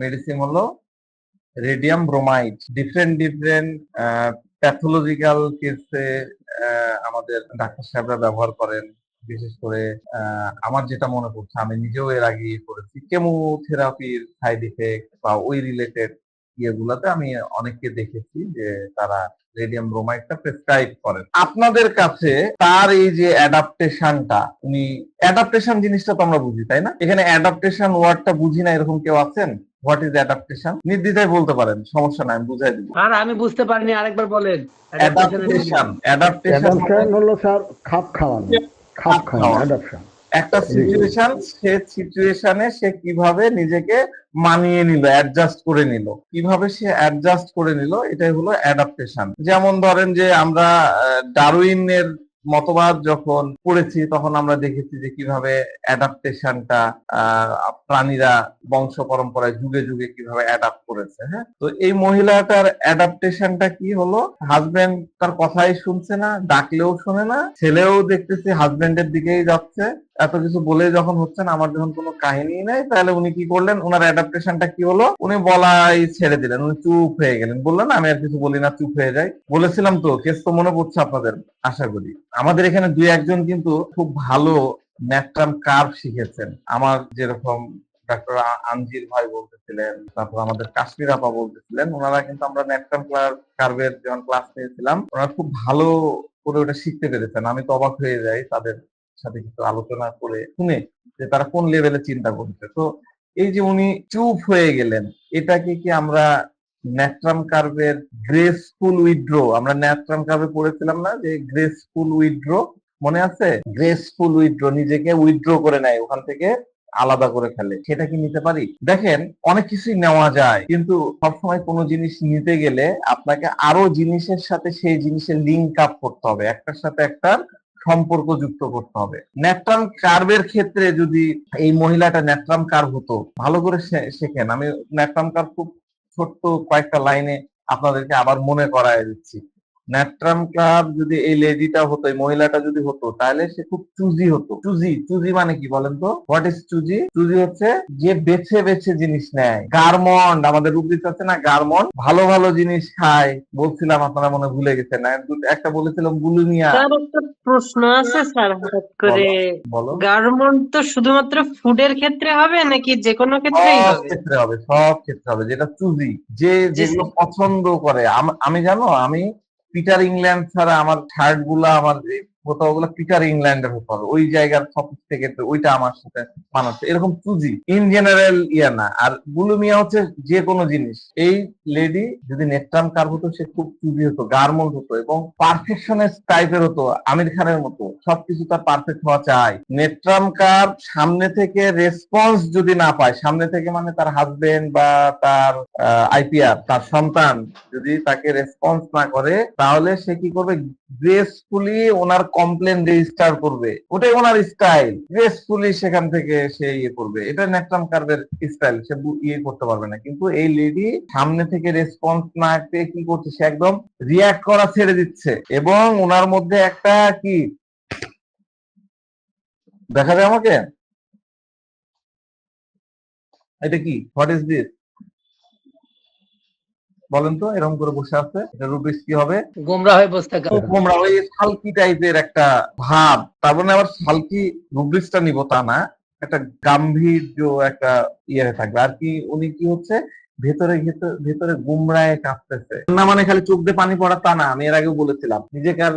Medicine হলো radium bromide. Different different pathological কেসে আমাদের ডাক্তার সাহেবরা ব্যবহার করেন। বিশেষ করে আমার যেটা মনে পড়ছে, আমি নিজেও এর আগে করেছি, কেমোথেরাপির সাইড ইফেক্ট বা ওই রিলেটেড ইয়েগুলাতে আমি অনেককে দেখেছি যে তারা রেডিয়াম ব্রোমাইডটা প্রেসক্রাইব করেন। আপনাদের কাছে তার এই যে অ্যাডাপ্টেশনটা, উনি অ্যাডাপ্টেশন জিনিসটা তো আমরা বুঝি, তাই না? এখানে অ্যাডাপ্টেশন ওয়ার্ডটা বুঝি না এরকম কেউ আছেন? What is adaptation? নির্দ্বিধায় বলতে পারেন, সমস্যা নাই, আমি বুঝাই দিব। আর আমি বুঝতে পারিনি, আরেকবার বলেন। অ্যাডাপ্টেশন অ্যাডাপশন হলো স্যার খাপ খাওয়ানো, খাপ খাওয়ানো অ্যাডাপশন। একটা সিচুয়েশন, সে সিচুয়েশনে সে কিভাবে নিজেকে মানিয়ে নিল, অ্যাডজাস্ট করে নিল, কিভাবে সে অ্যাডজাস্ট করে নিল, এটাই হলো অ্যাডাপ্টেশন। যেমন ধরেন যে আমরা ডারউইনের মতবাদ যখন পড়েছি তখন আমরা দেখেছি যে কিভাবে অ্যাডাপ্টেশনটা প্রাণীরা বংশ পরম্পরায় যুগে যুগে কিভাবে অ্যাডাপ্ট করেছে। হ্যাঁ, তো এই মহিলাটার অ্যাডাপ্টেশনটা কি হলো? হাজবেন্ড তার কথাই শুনছে না, ডাকলেও শোনে না, ছেলেও দেখতেছি হাজবেন্ডের দিকেই যাচ্ছে, এত কিছু বলে যখন হচ্ছে না, আমার যখন কোনো কাহিনী নাই, তাহলে উনি কি করলেন? ওনার অ্যাডাপ্টেশনটা কি হলো? উনি বলাই ছেড়ে দিলেন, উনি চুপ হয়ে গেলেন, বললেন আমি আর কিছু বলি না, চুপ হয়ে যাই। বলেছিলাম তো, কেস তো মনে পড়ছে আপনাদের আশা করি। আমাদের এখানে দুই একজন কিন্তু খুব ভালো ন্যাট্রাম কার্ভ শিখেছেন। আমার যেরকম ডক্টর আনজির ভাই বলতেছিলেন, তারপর আমাদের কাশ্মীর আপা বলতেছিলেন, ওনারা কিন্তু আমরা ন্যাট্রাম কার্ভের যখন ক্লাস নিয়েছিলাম, ওনারা খুব ভালো করে ওটা শিখতে পেরেছেন। আমি তো অবাক হয়ে যাই তাদের সাথে কিছু আলোচনা করে শুনে যে তারা কোন লেভেলে চিন্তা করছে। তো এই যে উনি চুপ হয়ে গেলেন, এটাকে কি আমরা ন্যাট্রাম কার্ভের গ্রেসফুল উইথড্র, আমরা ন্যাট্রাম কার্ভে পড়েছিলাম না যে গ্রেসফুল উইথড্র, মনে আছে? গ্রেসফুল উইথড্র, নিজেকে উইথড্র করে নেয়, ওখান থেকে আলাদা করে ফেলে, সেটা কি নিতে পারি? দেখেন, অনেক কিছুই নেওয়া যায়, কিন্তু সবসময় কোনো জিনিস নিতে গেলে আপনাকে আরো জিনিসের সাথে সেই জিনিসের লিঙ্ক আপ করতে হবে, একটার সাথে একটার সম্পর্ক যুক্ত করতে হবে। ন্যাট্রাম কার্ভের ক্ষেত্রে যদি এই মহিলাটা ন্যাট্রাম কার্ভ হতো, ভালো করে শেখেন, আমি ন্যাট্রাম কার্ভ খুব ছোট্ট কয়েকটা লাইনে আপনাদেরকে আবার মনে করায় দিচ্ছি। ন্যাট্রাম কার্ভ যদি এই লেডিটা হতো, এই মহিলাটা যদি হতো, তাহলে সে খুব চুজি হতো। চুজি, চুজি মানে কি বলেন তো? What is choosy? চুজি হচ্ছে যে বেছে বেছে জিনিস নেয়। গার্মন্ড, আমাদের রূপদিত আছে না গার্মন্ড, ভালো ভালো জিনিস খায়, বলছিলাম আপনারা মনে ভুলে গেছেন না, একটা বলেছিলাম বুলিমিয়া। স্যার একটা প্রশ্ন আছে স্যার, হঠাৎ করে বলো। গার্মেন্ট তো শুধুমাত্র ফুডের ক্ষেত্রে হবে নাকি যে কোনো ক্ষেত্রেই সব হবে? ক্ষেত্রে হবে, সব ক্ষেত্রে হবে। যেটা চুজি, যে যেগুলো পছন্দ করে। আমি জানো, আমি পিটার ইংল্যান্ড ছাড়া আমার শার্ট গুলা, আমার কোথাও গুলো পিটার ইংল্যান্ডের হতে হবে, ওই জায়গার সব থেকে ওইটা আমার সাথে বানাচ্ছে, এরকম চুজি ইন জেনারেল ইয়া না। আর বুলুমিয়া হচ্ছে যে কোনো জিনিস। এই লেডি যদি নেট্রাম কার্ভ হতো, সে খুব চুজি হতো, গার্মন্ড হতো, এবং পারফেকশনিস্ট টাইপের হতো, আমির খানের মতো সবকিছু তার পারফেক্ট হওয়া চাই। নেট্রাম কার্ভ সামনে থেকে রেসপন্স যদি না পায়, সামনে থেকে মানে তার হাজবেন্ড বা তার আইপিআর, তার সন্তান যদি তাকে রেসপন্স না করে, তাহলে সে কি করবে? গ্রেসফুলি ওনার কমপ্লেন রেজিস্টার করবে, ওটাই ওনার স্টাইল। গ্রেসফুলি সেখান থেকে সে ইয়ে করবে, এটা ন্যাট্রাম কার্ভের স্টাইল, সে ইয়ে করতে পারবে না। কিন্তু এই লেডি সামনে থেকে রেসপন্স না পেয়ে কি করছে? সে একদম রিয়াক্ট করা ছেড়ে দিচ্ছে, এবং ওনার মধ্যে একটা কি দেখা যায় আমাকে, এটা কি? What is this? বলেন তো, এরকম করে বসে আছে, এটা রুবিস কি হবে? গোমরা হয়ে বসে থাকা। গোমরা, ওই সালকি টাইপের একটা ভাব। তার মানে আবার সালকি রুবিসটা নিব তা না, একটা গাম্ভীর্য একটা ইয়ে থাকবে আর কি। উনি কি হচ্ছে? ভেতরে ভেতরে গুমরায় কাঁপতেছে না, মানে খালি চোখ দিয়ে পানি পড়া তা না। আমি এর আগেও বলেছিলাম, নিজেকে আর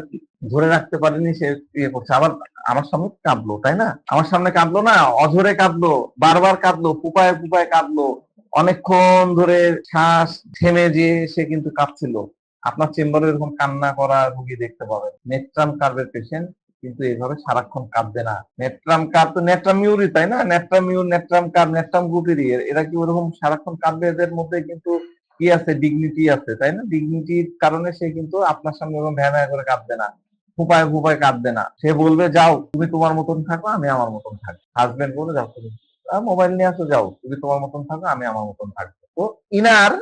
ধরে রাখতে পারেনি, সে ইয়ে করছে। আবার আমার সামনে কাঁদলো, তাই না? আমার সামনে কাঁদলো না, অঝরে কাঁদলো, বারবার কাঁদলো, পুপায় পুপায় কাঁদলো, অনেকক্ষণ ধরে শ্বাস থেমে যে সে কিন্তু কাঁদছিল। আপনার চেম্বারে এরকম কান্না করা রোগী দেখতে পাবেন। নেট্রাম কার্ভের পেশেন্ট কিন্তু এইভাবে সারাক্ষণ কাঁদবে না। নেট্রাম কার্ভ তো নেট্রাম মিউরি, তাই না? Natrum mur, natrum carb, natrum গ্রুপেরই। এরা কি ওরকম সারাক্ষণ কাঁদবে? এদের মধ্যে কিন্তু কি আছে? ডিগনিটি আছে, তাই না? ডিগনিটির কারণে সে কিন্তু আপনার সামনে এরকম ভ্যা ভ্যা করে কাঁদবে না, ফুপায় ফুপায় কাঁদবে না। সে বলবে যাও তুমি তোমার মতন থাকো, আমি আমার মতন থাকবো। হাজবেন্ড বলে যাও তুমি মোবাইল নিয়ে আসো, যাও তুমি তোমার মতন থাকো, আমি আমার মতন থাকবো। তো ইনার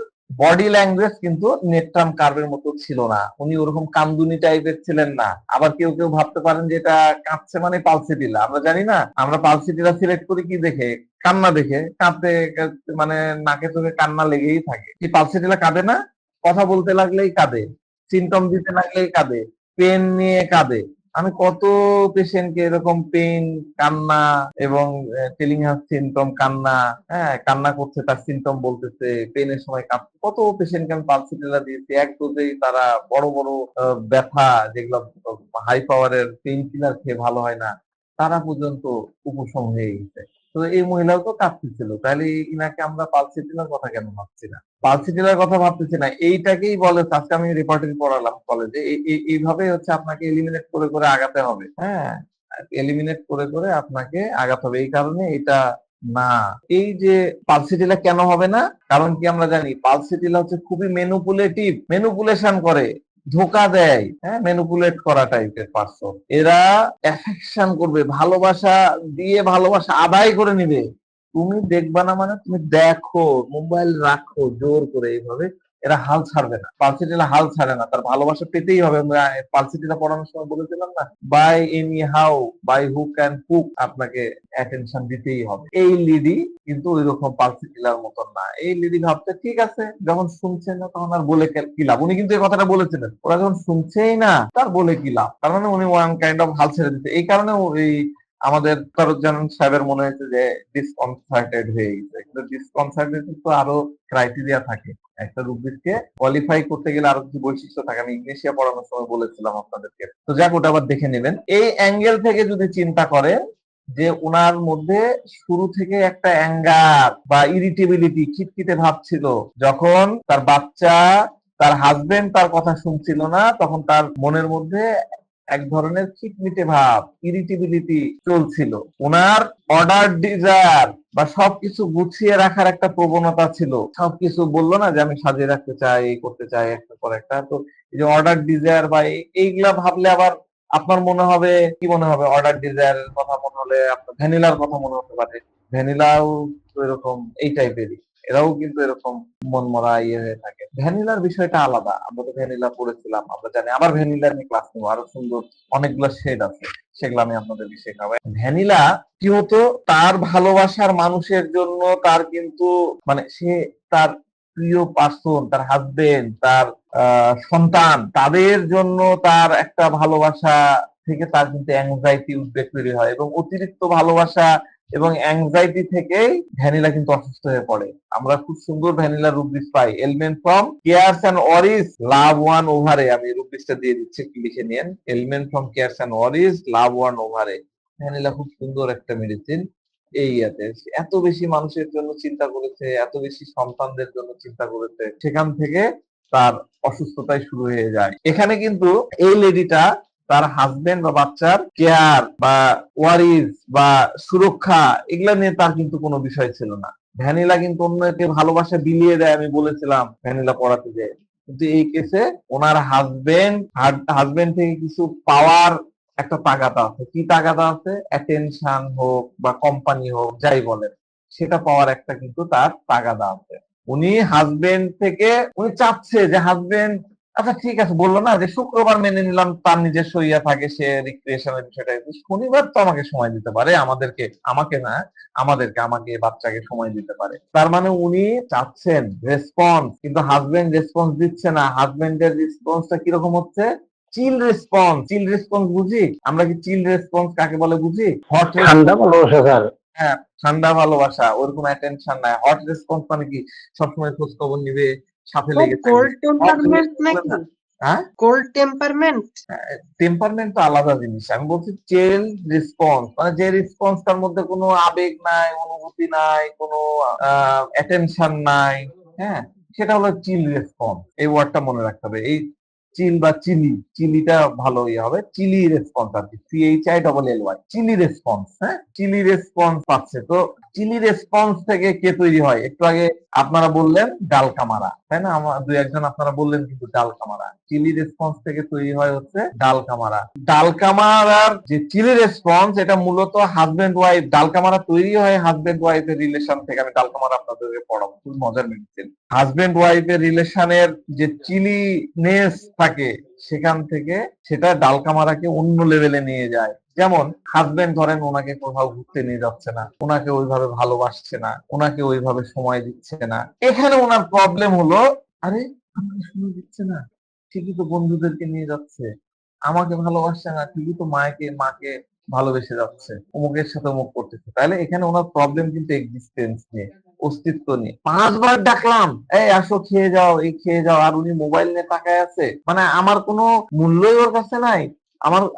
বডি ল্যাঙ্গুয়েজ কিন্তু নেট্রাম কার্ভের মতো ছিল না, উনি ওরকম কান্দুনি টাইপের ছিলেন না। আবার কেউ কেউ ভাবতে পারেন যে এটা কাঁদছে মানে পালসিটিলা, আমরা জানি না, আমরা পালসিটিলা সিলেক্ট করি কি দেখে, কান্না দেখে, কাঁদতে মানে নাকে চোখে কান্না লেগেই থাকে। কি পালসিটিলা কাঁদে না? কথা বলতে লাগলেই কাঁদে, সিমটম দিতে লাগলেই কাঁদে, পেন নিয়ে কাঁদে। আমি কত পেশেন্টকে এরকম পেন, কান্না এবং টেলিং হাস সিমটম, কান্না, হ্যাঁ কান্না করছে তার সিমটম বলতেছে, পেনের সময় কাঁদছে, কত পেশেন্টকে আমি পালসিটিলা দিয়েছি। এক ডোজেই তারা বড় বড় ব্যথা, যেগুলো হাই পাওয়ারের পেইন কিলার খেয়ে ভালো হয় না, তারা পর্যন্ত উপশম হয়ে গেছে। তো এই মহিলাও তো কাঁদতেছিল, তাহলে ইনাকে আমরা পালসিটিলার কথা কেন ভাবছি না? পালসিটিলার কথা ভাবতেছি না, এইটাকেই বলে, আজকে আমি রেপার্টরি পড়ালাম কলেজে, এইভাবে হচ্ছে আপনাকে এলিমিনেট করে করে আগাতে হবে। হ্যাঁ, এলিমিনেট করে করে আপনাকে আগাতে হবে। এই কারণে এটা না, এই যে পালসিটিলা কেন হবে না, কারণ কি আমরা জানি পালসিটিলা হচ্ছে খুবই ম্যানিপুলেটিভ, ম্যানিপুলেশন করে, ধোকা দেয়, হ্যাঁ ম্যানিপুলেট করা টাইপের পার্সন। এরা অ্যাফেকশন করবে, ভালোবাসা দিয়ে ভালোবাসা আদায় করে নিবে। তুমি দেখবা না মানে তুমি দেখো, মোবাইল রাখো জোর করে, এইভাবে এরা হাল ছাড়বে না। পালসিটিলা হাল ছাড়ে না, তার ভালোবাসা পেতেই হবে। আমরা পালসিটিলা পড়ানোর সময় বলেছিলাম না, by any how, by hook and hook, আপনাকে অ্যাটেনশন দিতেই হবে। এই লিডি কিন্তু ওই রকম পালসিটিলার মতন না। এই লিডি ভাবছে ঠিক আছে, যখন শুনছে না তখন আর বলে কি লাভ। উনি কিন্তু এই কথাটা বলেছিলেন, ওরা যখন শুনছেই না তার বলে কি লাভ, তার মানে উনি ওয়ান কাইন্ড অফ হাল ছেড়ে দিতে। এই কারণে এই আমাদের তরুজ্জামান সাহেবের মনে হয়েছে যে ডিসকনসার্টেড হয়ে গেছে। কিন্তু ডিসকনসার্টেড তো আরো ক্রাইটেরিয়া থাকে, একটা রুব্রিককে কোয়ালিফাই করতে গেলে আরো কিছু বৈশিষ্ট্য থাকে, আমি ইংলিশে পড়ানোর সময় বলেছিলাম আপনাদেরকে। তো যাক, ওটা আবার দেখে নেবেন। এই অ্যাঙ্গেল থেকে যদি চিন্তা করেন যে উনার মধ্যে শুরু থেকে একটা অ্যাঙ্গার বা ইরিটেবিলিটি, খিটখিটে ভাব ছিল, যখন তার বাচ্চা, তার হাজবেন্ড তার কথা শুনছিল না, তখন তার মনের মধ্যে এক ধরনের খিটমিটে ভাব, ইরিটেবিলিটি চলছিল। ওনার অর্ডার ডিজায়ার বা সবকিছু গুছিয়ে রাখার একটা প্রবণতা ছিল। সবকিছু বললো না যে আমি সাজিয়ে রাখতে চাই, এই করতে চাই, একটা পর একটা। তো এই যে অর্ডার ডিজায়ার বা এইগুলা ভাবলে আবার আপনার মনে হবে, কি মনে হবে, অর্ডার ডিজায়ারের কথা মনে হলে আপনার ভ্যানিলার কথা মনে হতে পারে। ভ্যানিলাও তো এরকম এই টাইপেরই, এরাও কিন্তু এরকম মনমরা হয়ে থাকে। ভ্যানিলার বিষয়টা আলাদা, আমরা তো ভ্যানিলা পড়েছিলাম, আমরা জানি। আবার ভ্যানিলা নিয়ে ক্লাস নেবো, আরো সুন্দর অনেকগুলো শেড আছে, সেগুলো আমি আপনাদেরকে শেখাবো। ভ্যানিলা কি হতো, তার ভালোবাসার মানুষের জন্য তার কিন্তু মানে সে তার প্রিয় পার্সন, তার হাজবেন্ড, তার সন্তান, তাদের জন্য তার একটা ভালোবাসা থেকে তার কিন্তু অ্যাংজাইটি, উদ্বেগ তৈরি হয়, এবং অতিরিক্ত ভালোবাসা এবং অ্যাংজাইটি থেকেই ভ্যানিলা কিন্তু অসুস্থ হয়ে পড়ে। আমরা খুব সুন্দর ভ্যানিলা রুব্রিক্স পাই, element from cares and worries, love one ওভারে। আমি রুব্রিক্সটা দিয়ে দিচ্ছি, কি লিখে নিয়েন, element from cares and worries, love one ওভারে। ভ্যানিলা খুব সুন্দর একটা মেডিসিন। এই এত বেশি মানুষের জন্য চিন্তা করেছে, এত বেশি সন্তানদের জন্য চিন্তা করেছে, সেখান থেকে তার অসুস্থতাই শুরু হয়ে যায়। এখানে কিন্তু এই লেডিটা তার হাজবেন্ড বা বাচ্চার কেয়ার বা ওয়ারিজ বা সুরক্ষা, এগুলা নিয়ে তার কিন্তু কোনো বিষয় ছিল না। ভ্যানিলা কিন্তু অন্যকে ভালোবাসা বিলিয়ে দেয়, আমি বলেছিলাম ভ্যানিলা পড়াতে যে। কিন্তু এই কেসে ওনার হাজবেন্ড থেকে কিছু পাওয়ার একটা তাগাদা আছে। কি তাগাদা আছে? অ্যাটেনশন হোক বা কোম্পানি হোক, যাই বলেন, সেটা পাওয়ার একটা কিন্তু তার তাগাদা আছে। উনি হাজবেন্ড থেকে উনি চাচ্ছে যে হাজবেন্ড, আচ্ছা ঠিক আছে, বললো না যে শুক্রবার মেনে নিলাম তার নিজস্ব ইয়া থাকে, সে রিক্রিয়েশনের বিষয়টা, শনিবার তো আমাকে সময় দিতে পারে, আমাকে না, আমাকে বাচ্চাকে সময় দিতে পারে। তার মানে উনি চাচ্ছেন রেসপন্স, কিন্তু হাজবেন্ড রেসপন্স দিচ্ছে না। হাজবেন্ডের রেসপন্সটা কিরকম হচ্ছে? চিল রেসপন্স। চিল রেসপন্স বুঝি আমরা, কি চিল রেসপন্স কাকে বলে বুঝি? হট ঠান্ডা ভালোবাসা স্যার। হ্যাঁ, ঠান্ডা ভালোবাসা, ওরকম অ্যাটেনশন নাই। হট রেসপন্স মানে কি? সবসময় খোঁজ খবর নিবে, সাথে লেগে কোল্ড থাকবে। টেম্পারমেন্ট নাকি? হ্যাঁ, কোল্ড টেম্পারমেন্ট? টেম্পারমেন্ট তো আলাদা জিনিস। আমি বলছি চিল রেসপন্স, মানে যে রেসপন্সটার মধ্যে কোনো আবেগ নাই, অনুভূতি নাই, কোনো অ্যাটেনশন নাই, হ্যাঁ, সেটা হলো চিল রেসপন্স। এই ওয়ার্ডটা মনে রাখতে হবে। এই চিল বা চিলিটা ভালো ইয়ে হবে, চিলি রেসপন্স আর কি, CHILLY, চিলি রেসপন্স। হ্যাঁ, চিলি রেসপন্স পাচ্ছে। তো চিলি রেসপন্স থেকে কে তৈরি হয়? একটু আগে আপনারা বললেন ডালকামারা। তাই না? আমার দুই একজন আপনারা বললেন কিন্তু ডাল কামারা, চিলি রেসপন্স থেকে তৈরি হয় হচ্ছে ডাল কামারা। ডাল কামারার যে চিলি রেসপন্স, এটা মূলত হাজবেন্ড ওয়াইফ, ডাল কামারা তৈরি হয় হাজবেন্ড ওয়াইফের রিলেশন থেকে। আমি ডাল কামারা আপনাদেরকে পড়াবো, খুব মজার মেডিসিন। হাজবেন্ড ওয়াইফের রিলেশনের যে চিলিনেস থাকে সেখান থেকে সেটা ডাল কামারাকে অন্য লেভেলে নিয়ে যায়। যেমন হাজবেন্ড ধরেন ওনাকে কোথাও ঘুরতে নিয়ে যাচ্ছে না, ওনাকে ওইভাবে ভালোবাসছে না, ওনাকে ওইভাবে সময় দিচ্ছে না। এখানে ওনার প্রবলেম হলো, আরে আমাকে সময় দিচ্ছে না, ঠিকই তো বন্ধুদেরকে নিয়ে যাচ্ছে, আমাকে ভালোবাসছে না, ঠিকই তো মাকে ভালোবেসে যাচ্ছে, অমুকের সাথে অমুক করতেছে। তাহলে এখানে ওনার প্রবলেম কিন্তু এক্সিস্টেন্স নিয়ে, অস্তিত্ব নিয়ে। 5 বার ডাকলাম, এই আসো খেয়ে যাও, এই খেয়ে যাও, আর উনি মোবাইল নিয়ে তাকায় আছে। মানে আমার কোনো মূল্যই ওর কাছে নাই।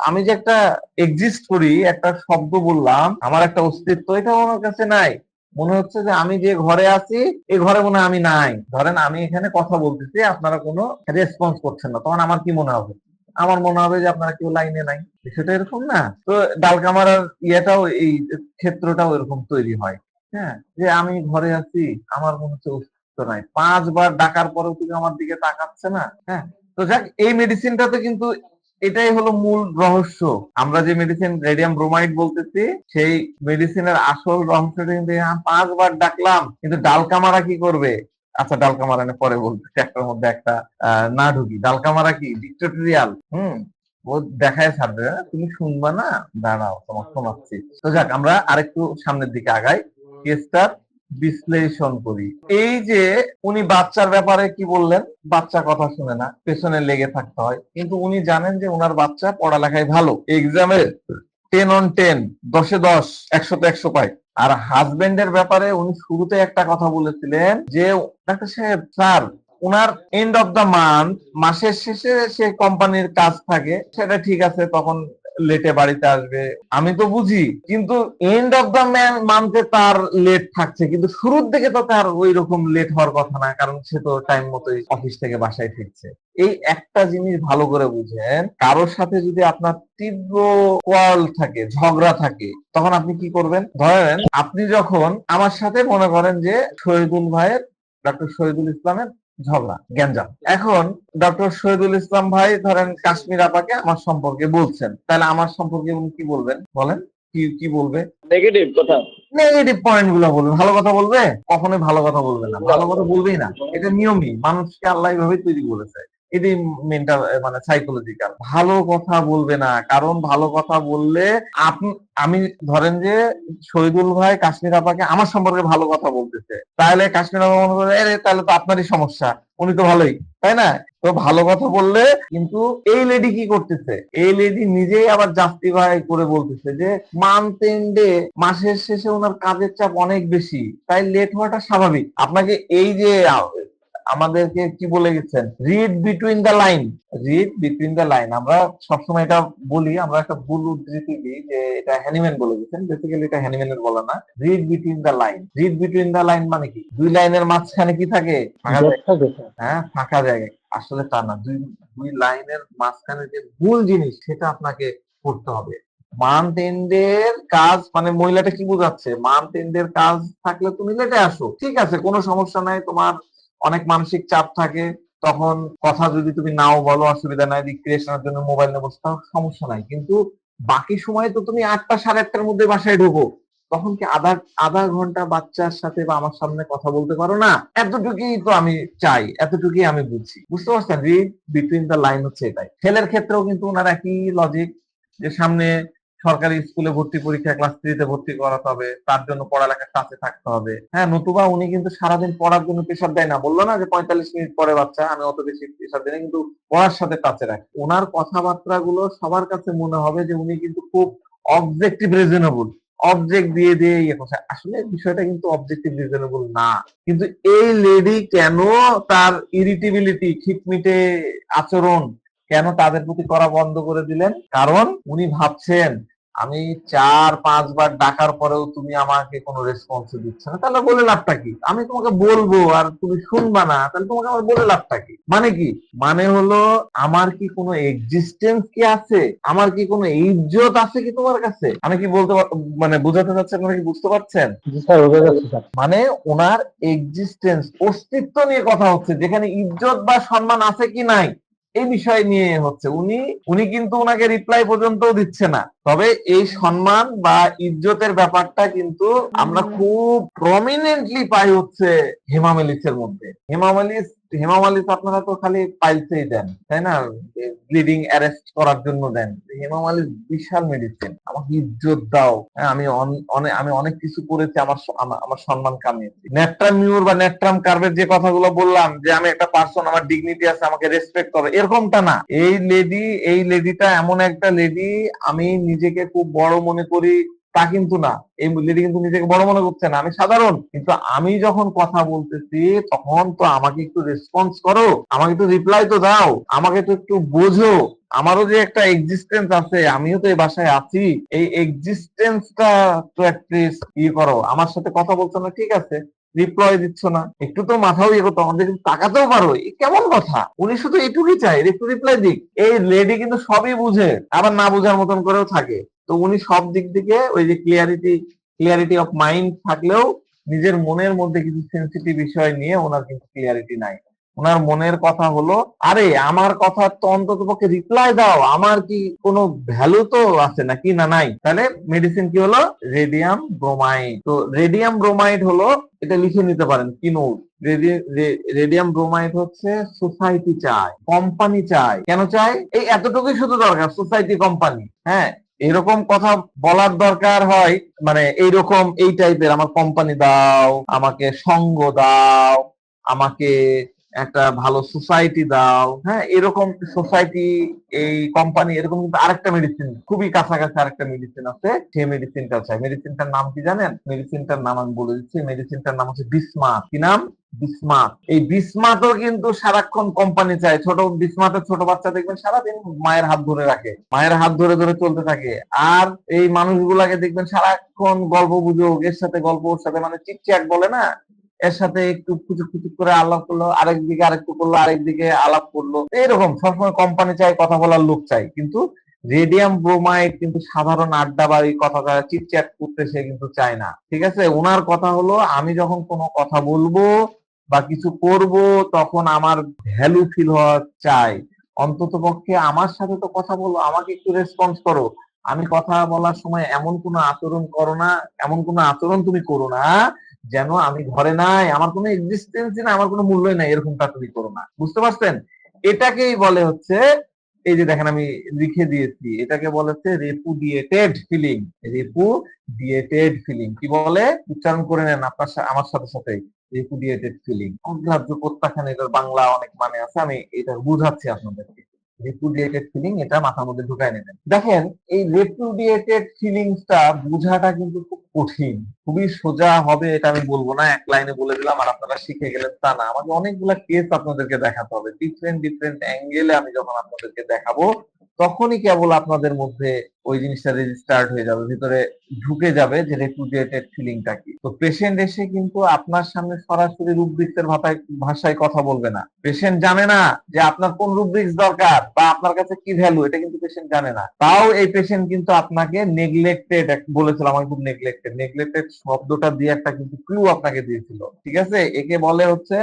আমি যে একটা এক্সিস্ট করি, একটা শব্দ বললাম, আমার একটা অস্তিত্ব, এটা ওনার কাছে নাই। মনে হচ্ছে যে আমি যে ঘরে আছি, এই ঘরে মনে হয় আমি নাই। ধরেন আমি এখানে কথা বলতেছি, আপনারা কোনো রেসপন্স করছেন না, তখন আমার কি মনে হবে? আমার মনে হবে যে আপনারা কেউ লাইনে নাই। বিষয়টা এরকম না? তো ডাল কামারার ইয়েটাও, এই ক্ষেত্রটাও এরকম তৈরি হয়। হ্যাঁ, যে আমি ঘরে আছি, আমার মনে হচ্ছে অস্তিত্ব নাই, 5 বার ডাকার পরেও তুমি আমার দিকে তাকাচ্ছে না। হ্যাঁ, তো যাক, এই মেডিসিনটাতে কিন্তু এটাই হলো মূল রহস্য। আমরা যে মেডিসিন রেডিয়াম ব্রোমাইড বলতেছি, সেই মেডিসিনের আসল রহস্যটা কিন্তু 5 বার ডাকলাম, কিন্তু ডাল কামারা কি করবে? আচ্ছা, ডাল কামারা নিয়ে পরে বলতেছি, একটার মধ্যে একটা না ঢুকি। ডাল কামারা কি ডিক্টেটোরিয়াল? ও দেখায় ছাড়বে, তুমি শুনবা না, দাঁড়াও তোমাকে শোনাচ্ছি। তো যাক, আমরা আরেকটু সামনের দিকে আগাই, কেসটার বিশ্লেষণ করি। এই যে উনি বাচ্চার ব্যাপারে কি বললেন, বাচ্চা কথা শুনে না, পেছনে লেগে থাকতে হয়, কিন্তু উনি জানেন যে ওনার বাচ্চা পড়ালেখায় ভালো, এক্সামে 10 on 10, 10-এ 10, 100-তে 100 পায়। আর হাজবেন্ডের ব্যাপারে উনি শুরুতে একটা কথা বলেছিলেন যে, ডাক্তার সাহেব, স্যার, ওনার এন্ড অফ দা মান্থ, মাসের শেষে সে কোম্পানির কাজ থাকে, সেটা ঠিক আছে, তখন লেটে বাড়িতে আসবে, আমি তো বুঝি, কিন্তু এন্ড অফ দা মান্থে তার লেট থাকছে, কিন্তু শুরুর দিকে তো তার ওই রকম লেট হওয়ার কথা না, কারণ সে তো টাইম মতোই অফিস থেকে বাসায় ফিরছে। এই একটা জিনিস ভালো করে বুঝেন, কারোর সাথে যদি আপনার তীব্র কোয়ার্ল থাকে, ঝগড়া থাকে, তখন আপনি কি করবেন? ধরেন আপনি যখন আমার সাথে, মনে করেন যে শহীদুল ভাইয়ের, ডক্টর শহীদুল ইসলামের ঝগড়া, গ্যাঞ্জাম। এখন ডক্টর শহীদুল ইসলাম ভাই ধরেন কাশ্মীর আপাকে আমার সম্পর্কে বলছেন, তাহলে আমার সম্পর্কে উনি কি বলবেন বলেন? কি কি বলবে? নেগেটিভ কথা। নেগেটিভ পয়েন্ট গুলো বলবে, ভালো কথা বলবে? কখনোই ভালো কথা বলবে না, ভালো কথা বলবেই না। এটা নিয়মই, মানুষকে আল্লাহ এইভাবে তৈরি করেছে। এটাই মেন্টাল, মানে সাইকোলজিক্যাল। ভালো কথা বলবে না, কারণ ভালো কথা বললে আমি ধরেন যে শহীদুল ভাই কাশ্মীর আপাকে আমার সম্পর্কে ভালো কথা বলতেছে, তাহলে কাশ্মীর আপা মনে করে, আরে তাহলে তো আপনারই সমস্যা, উনি তো ভালোই, তাই না? তো ভালো কথা বললে, কিন্তু এই লেডি কি করতেছে, এই লেডি নিজেই আবার জাস্টিফাই করে বলতেছে যে মান্থ এন্ডে, মাসের শেষে ওনার কাজের চাপ অনেক বেশি, তাই লেট হওয়াটা স্বাভাবিক। আপনাকে এই যে আমাদেরকে কি বলে গেছেন, read between the line, read between the line. আমরা সবসময় এটা বলি, আমরা একটা ভুল উদ্ধৃতি দিই যে এটা হ্যানিম্যান বলে গেছেন, বেসিক্যালি এটা হ্যানিম্যানের বলা না। Read between the line, read between the line মানে কি? দুই লাইনের মাঝখানে কি থাকে? ফাঁকা জায়গা। হ্যাঁ, ফাঁকা জায়গা। আসলে তা না, দুই দুই লাইনের মাঝখানে যে মূল জিনিস, সেটা আপনাকে করতে হবে। মান্থ এন্ডের কাজ, মানে মহিলাটা কি বোঝাচ্ছে, মান্থ এন্ডের কাজ থাকলে তুমি লেটে আসো, ঠিক আছে, কোনো সমস্যা নাই, তোমার অনেক মানসিক চাপ থাকে, তখন কথা যদি তুমি নাও বলো, অসুবিধা নাই, রিক্রিয়েশনের জন্য মোবাইল নিয়ে বসে থাকো, সমস্যা নাই, কিন্তু বাকি সময় তো তুমি 8টা 8:30-র মধ্যে বাসায় ঢোকো, তখন কি আধা আধা ঘন্টা বাচ্চার সাথে বা আমার সামনে কথা বলতে পারো না? এতটুকুই তো আমি চাই, এতটুকুই আমি বুঝছি। বুঝতে পারছেন? রিড বিটুইন দ্য লাইন হচ্ছে এটাই। ছেলের ক্ষেত্রেও কিন্তু ওনার একই লজিক, যে সামনে সরকারি স্কুলে ভর্তি পরীক্ষা, ক্লাস 3-তে ভর্তি করাতে হবে, তার জন্য পড়ালেখার কাছে থাকতে হবে। হ্যাঁ, নতুবা উনি কিন্তু সারাদিন পড়ার জন্য প্রেশার দেয় না, বললো না যে 45 মিনিট পরে বাচ্চা, আমি অত বেশি প্রেশার দিই না, কিন্তু পড়ার সাথে টাচে রাখে। ওনার কথাবার্তা গুলো সবার কাছে মনে হবে যে উনি কিন্তু খুব অবজেক্টিভ রিজনেবল, অবজেক্ট দিয়ে দিয়ে ইয়ে করছে। আসলে বিষয়টা কিন্তু অবজেক্টিভ রিজনেবল না। কিন্তু এই লেডি কেন তার ইরিটেবিলিটি, খিটমিটে আচরণ কেন তাদের প্রতি করা বন্ধ করে দিলেন? কারণ উনি ভাবছেন আমি 4-5 বার ডাকার পরেও তুমি আমাকে কোনো রেসপন্স দিচ্ছ না, তাহলে বলে লাভটা কি? আমি তোমাকে বলবো আর তুমি শুনবা না, তাহলে তোমাকে আমার বলে লাভটা কি? মানে কি? মানে হলো আমার কি কোনো এক্সিস্টেন্স কি আছে? আমার কি কোনো ইজ্জত আছে কি তোমার কাছে? আমি কি বলতে মানে বুঝাতে চাচ্ছি, আপনারা কি বুঝতে পারছেন? জি স্যার, বুঝা যাচ্ছে স্যার। মানে ওনার এক্সিস্টেন্স, অস্তিত্ব নিয়ে কথা হচ্ছে, যেখানে ইজ্জত বা সম্মান আছে কি নাই এই বিষয় নিয়ে হচ্ছে। উনি উনি কিন্তু ওনাকে রিপ্লাই পর্যন্ত দিচ্ছে না। তবে এই সম্মান বা ইজ্জতের ব্যাপারটা কিন্তু আমরা খুব প্রমিনেন্টলি পাই হচ্ছে হেমা মালিকের মধ্যে। হেমা মালিক আপনারা তো খালি পাইলসেই দেন, তাই না? ব্লিডিং অ্যারেস্ট করার জন্য দেন। হেমা মালিক বিশাল মেডিসিন। আমাকে ইজ্জত দাও, হ্যাঁ, আমি অনেক কিছু করেছি, আমার সম্মান কামিয়েছি। ন্যাট্রাম মিউর বা ন্যাট্রাম কার্ভের যে কথাগুলো বললাম, যে আমি একটা পার্সন, আমার ডিগনিটি আছে, আমাকে রেসপেক্ট করো, এরকমটা না। এই লেডিটা এমন একটা লেডি, আমি নিজেকে খুব বড় মনে করি তা কিন্তু না। এই লেডি কিন্তু নিজেকে বড় মনে করছে না, আমি সাধারণ। কিন্তু আমি যখন কথা বলতেছি তখন তো আমাকে একটু রেসপন্স করো, আমাকে একটু রিপ্লাই তো দাও, আমাকে তো একটু বোঝো। আমারও যে একটা এক্সিস্টেন্স আছে, আমিও তো এই বাসায় আছি, এই এক্সিস্টেন্সটা তো অ্যাটলিস্ট করো। আমার সাথে কথা বলছো না, ঠিক আছে, রিপ্লাই দিচ্ছ না, একটু তো মাথাও করতো, আমাদের কিন্তু তাকাতেও পারো। কেমন কথা? উনি শুধু এইটুকুই চাই, একটু রিপ্লাই দিক। এই লেডি কিন্তু সবই বুঝে, আবার না বুঝার মতন করেও থাকে। তো উনি সব দিক থেকে ওই যে ক্লিয়ারিটি অফ মাইন্ড থাকলেও নিজের মনের মধ্যে কিছু সেন্সিটিভ বিষয় নিয়ে ওনার কিন্তু ক্লিয়ারিটি নাই। ওনার মনের কথা হলো, আরে আমার কথা তো অন্তত পক্ষে রিপ্লাই দাও, আমার কি কোনো ভ্যালু তো আছে নাকি? না, নাই। তাহলে মেডিসিন কি হলো? Radium bromide. তো রেডিয়াম ব্রোমাইড হলো, এটা লিখে নিতে পারেন কি নোট। রেডিয়াম ব্রোমাইড হচ্ছে সোসাইটি চায়, কোম্পানি চায়। কেন চায়? এই এতটুকুই শুধু দরকার, সোসাইটি, কোম্পানি। হ্যাঁ, এরকম কথা বলার দরকার হয়, মানে এইরকম এই টাইপের, আমার কোম্পানি দাও, আমাকে সঙ্গ দাও, আমাকে একটা ভালো সোসাইটি দাও। হ্যাঁ, এরকম সোসাইটি, এই কোম্পানি, এরকম কিন্তু আরেকটা মেডিসিন, খুবই কাছাকাছি আরেকটা মেডিসিন আছে, সেই মেডিসিনটা চাই। মেডিসিনটার নাম কি জানেন? মেডিসিনটার নাম আমি বলে দিচ্ছি। মেডিসিনটার নাম হচ্ছে বিসমার্ক। কি নাম? বিসমার্ক। এই বিসমার্কও কিন্তু সারাক্ষণ কোম্পানি চায়। বিসমার্কের ছোট বাচ্চা দেখবেন সারাদিন মায়ের হাত ধরে রাখে, মায়ের হাত ধরে ধরে চলতে থাকে। আর এই মানুষগুলাকে দেখবেন সারাক্ষণ গল্প গুজব, এর সাথে গল্প, ওর সাথে, মানে চিটচ্যাট বলে না, এর সাথে একটু খুচুক খুচুক করে আলাপ করলো, আরেকদিকে আরেকটু করলো, আরেকদিকে আলাপ করলো, এরকম সবসময় কোম্পানি চাই, কথা বলার লোক চাই। কিন্তু রেডিয়াম ব্রোমাইড কিন্তু সাধারণ আড্ডা বা এই কথা চিটচ্যাট করতে সে কিন্তু চায় না। ঠিক আছে? ওনার কথা হলো, আমি যখন কোনো কথা বলবো বা কিছু করব, তখন আমার ভ্যালু ফিল হওয়া চাই। অন্তত পক্ষে আমার সাথে তো কথা বলো, আমাকে একটু রেসপন্স করো। আমি কথা বলার সময় এমন কোনো আচরণ করো না, এমন কোনো আচরণ তুমি করো না যেন আমি ঘরে নাই, আমার কোনো এক্সিস্টেন্সই না, আমার কোনো মূল্যই নাই, এরকমটা তুমি করো না। বুঝতে পারছেন? এটাকেই বলে হচ্ছে, এই যে দেখেন আমি লিখে দিয়েছি, এটাকে বলে হচ্ছে রেপুডিয়েটেড ফিলিং। রেপুডিয়েটেড ফিলিং কি বলে? উচ্চারণ করে নেন আপনার আমার সাথে সাথে। রেপুডিয়েটেড ফিলিং, অগ্রাহ্য প্রত্যাখ্যান, এটার বাংলা অনেক মানে আছে, আমি এটা বুঝাচ্ছি আপনাদেরকে। রেপুডিয়েটেড ফিলিং, এটা মাথার মধ্যে ঢুকায় নেবেন। দেখেন, এই রেপুডিয়েটেড ফিলিংসটা বোঝাটা কিন্তু খুব কঠিন। খুবই সোজা হবে এটা আমি বলবো না, এক লাইনে বলে দিলাম আর আপনারা শিখে গেলেন তা না। আমাকে অনেকগুলা কেস আপনাদেরকে দেখাতে হবে, ডিফারেন্ট অ্যাঙ্গেলে আমি যখন আপনাদেরকে দেখাবো, তখনই কেবল আপনাদের মধ্যে ওই জিনিসটা রেজিস্টার্ড হয়ে যাবে, ভিতরে ঢুকে যাবে যে রেপুডিয়েটেড ফিলিংটা কি। তো পেশেন্ট এসে কিন্তু আপনার সামনে সরাসরি রুব্রিক্সের ভাষায় কথা বলবে না। পেশেন্ট জানে না যে আপনার কোন রুব্রিক্স দরকার বা আপনার কাছে কি ভ্যালু, এটা কিন্তু পেশেন্ট জানে না। তাও এই পেশেন্ট কিন্তু আপনাকে নেগলেক্টেড বলেছিলাম, আমি খুব নেগলেক্টেড শব্দটা দিয়ে একটা কিন্তু ক্লু আপনাকে দিয়েছিল। ঠিক আছে? একে বলে হচ্ছে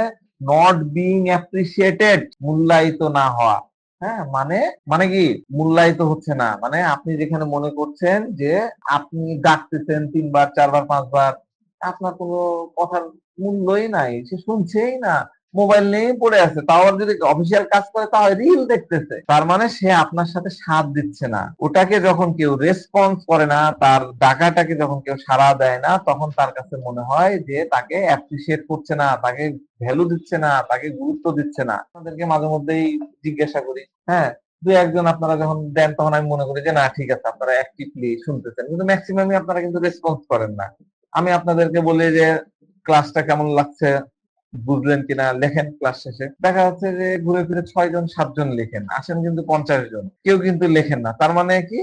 নট বিং অ্যাপ্রিসিয়েটেড, মূল্যায়িত না হওয়া। হ্যাঁ, মানে মানে কি? মূল্যায়িত হচ্ছে না, মানে আপনি যেখানে মনে করছেন যে আপনি ডাকতেছেন 3 বার 4 বার 5 বার, আপনার কোনো কথার মূল্যই নাই, সে শুনছেই না, মোবাইল নিয়েই পড়ে আছে। তাও আর যদি অফিসিয়াল কাজ করে তাও রিল দেখতেছে, তার মানে সে আপনার সাথে সাথ দিচ্ছে না। ওটাকে যখন কেউ রেসপন্স করে না, তার ডাকাটাকে যখন কেউ সাড়া দেয় না, তখন তার কাছে মনে হয় যে তাকে অ্যাপ্রিসিয়েট করছে না, তাকে ভ্যালু দিচ্ছে না, তাকে গুরুত্ব দিচ্ছে না। আপনাদেরকে মাঝে মধ্যেই জিজ্ঞাসা করি, হ্যাঁ, 2-1 জন আপনারা যখন দেন, তখন আমি মনে করি যে না, ঠিক আছে, আপনারা অ্যাক্টিভলি শুনতেছেন, কিন্তু ম্যাক্সিমামই আপনারা কিন্তু রেসপন্স করেন না। আমি আপনাদেরকে বলি যে ক্লাসটা কেমন লাগছে, বুঝলেন কিনা, লেখেন ক্লাস শেষে। দেখা যাচ্ছে যে ঘুরে ফিরে 6 জন 7 জন লেখেন, আসেন কিন্তু 50 জন, কেউ কিন্তু লেখেন না। তার মানে কি?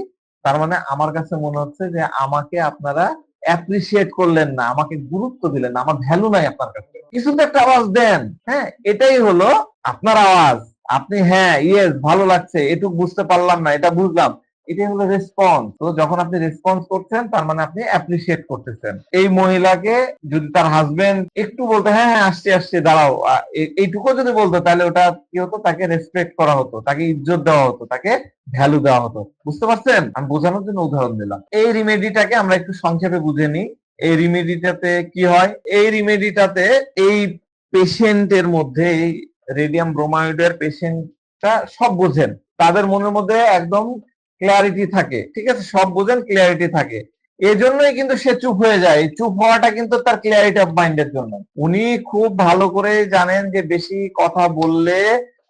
তার মানে আমার কাছে মনে হচ্ছে যে আমাকে আপনারা অ্যাপ্রিসিয়েট করলেন না, আমাকে গুরুত্ব দিলেন না, আমার ভ্যালু নাই আপনার কাছে। কিছু তো একটা আওয়াজ দেন। হ্যাঁ, এটাই হলো আপনার আওয়াজ। আপনি হ্যাঁ ইয়েস ভালো লাগছে, এটুকু বুঝতে পারলাম না, এটা বুঝলাম, এটাই হলো রেসপন্স। তো যখন আপনি রেসপন্স করছেন তার মানে আপনি অ্যাপ্রিসিয়েট করতেছেন। এই মহিলাকে যদি তার হাজবেন্ড একটু বলতো হ্যাঁ হ্যাঁ আসছি আসছি দাঁড়াও, এইটুকু যদি বলতো তাহলে ওটা কি হতো, তাকে রেসপেক্ট করা হতো, তাকে ইজ্জত দেওয়া হতো, তাকে ভ্যালু দেওয়া হতো। বুঝতে পারছেন? আমি বোঝানোর জন্য উদাহরণ দিলাম। এই রিমেডিটাকে আমরা একটু সংক্ষেপে বুঝে নিই। এই রিমেডিটাতে কি হয়, এই রিমেডিটাতে এই পেশেন্টের মধ্যে, এই রেডিয়াম ব্রোমাইডের পেশেন্টটা সব বোঝেন, তাদের মনের মধ্যে একদম ক্লিয়ারিটি থাকে, ঠিক আছে, সব বোঝেন, ক্লিয়ারিটি থাকে। এজন্যই কিন্তু সে চুপ হয়ে যায়। চুপ হওয়াটা কিন্তু তার ক্লিয়ারিটি অফ মাইন্ডের জন্য। উনি খুব ভালো করে জানেন যে বেশি কথা বললে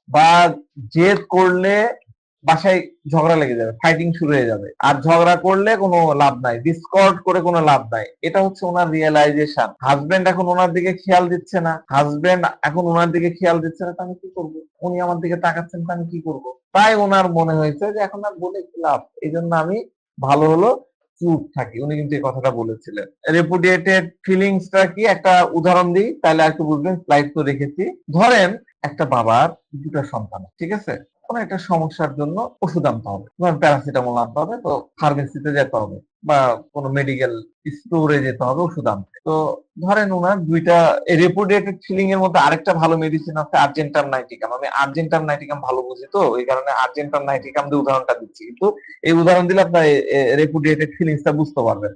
বা জেদ করলে বাসায় ঝগড়া লেগে যাবে, ফাইটিং শুরু হয়ে যাবে, আর ঝগড়া করলে কোনো লাভ নাই, ডিসকর্ড করে কোনো লাভ নাই। এটা হচ্ছে ওনার রিয়েলাইজেশন। হাজবেন্ড এখন ওনার দিকে খেয়াল দিচ্ছে না, হাজবেন্ড এখন ওনার দিকে খেয়াল দিচ্ছে না, তা আমি কি করবো? উনি আমার দিকে তাকাচ্ছেন, তা আমি কি করবো? তাই ওনার মনে হয়েছে যে এখন আর বলে কি লাভ, এই জন্য আমি ভালো হলো চুপ থাকি। উনি কিন্তু এই কথাটা বলেছিলেন। রেপুডিয়েটেড ফিলিংসটা কি, একটা উদাহরণ দিই তাহলে আর একটু বুঝবেন। স্লাইড তো রেখেছি। ধরেন একটা বাবার দুটা সন্তান, ঠিক আছে, কোনো একটা সমস্যার জন্য ওষুধ আনতে হবে, ধরেন প্যারাসিটামল আনতে হবে, তো ফার্মেসিতে যেতে হবে বা কোনো মেডিকেল স্টোরে যেতে হবে ওষুধ আনতে। তো ধরেন ওনার দুইটা রেপুডিয়েটেড ফিলিং এর মধ্যে আরেকটা ভালো মেডিসিন আছে আর্জেন্টাম নাইটিকাম। আমি আর্জেন্টাম নাইটিকাম ভালো বুঝি, তো এই কারণে আর্জেন্টাম নাইটিকাম দিয়ে উদাহরণটা দিচ্ছি, কিন্তু এই উদাহরণ দিলে আপনার রেপুডিয়েটেড ফিলিংসটা বুঝতে পারবেন।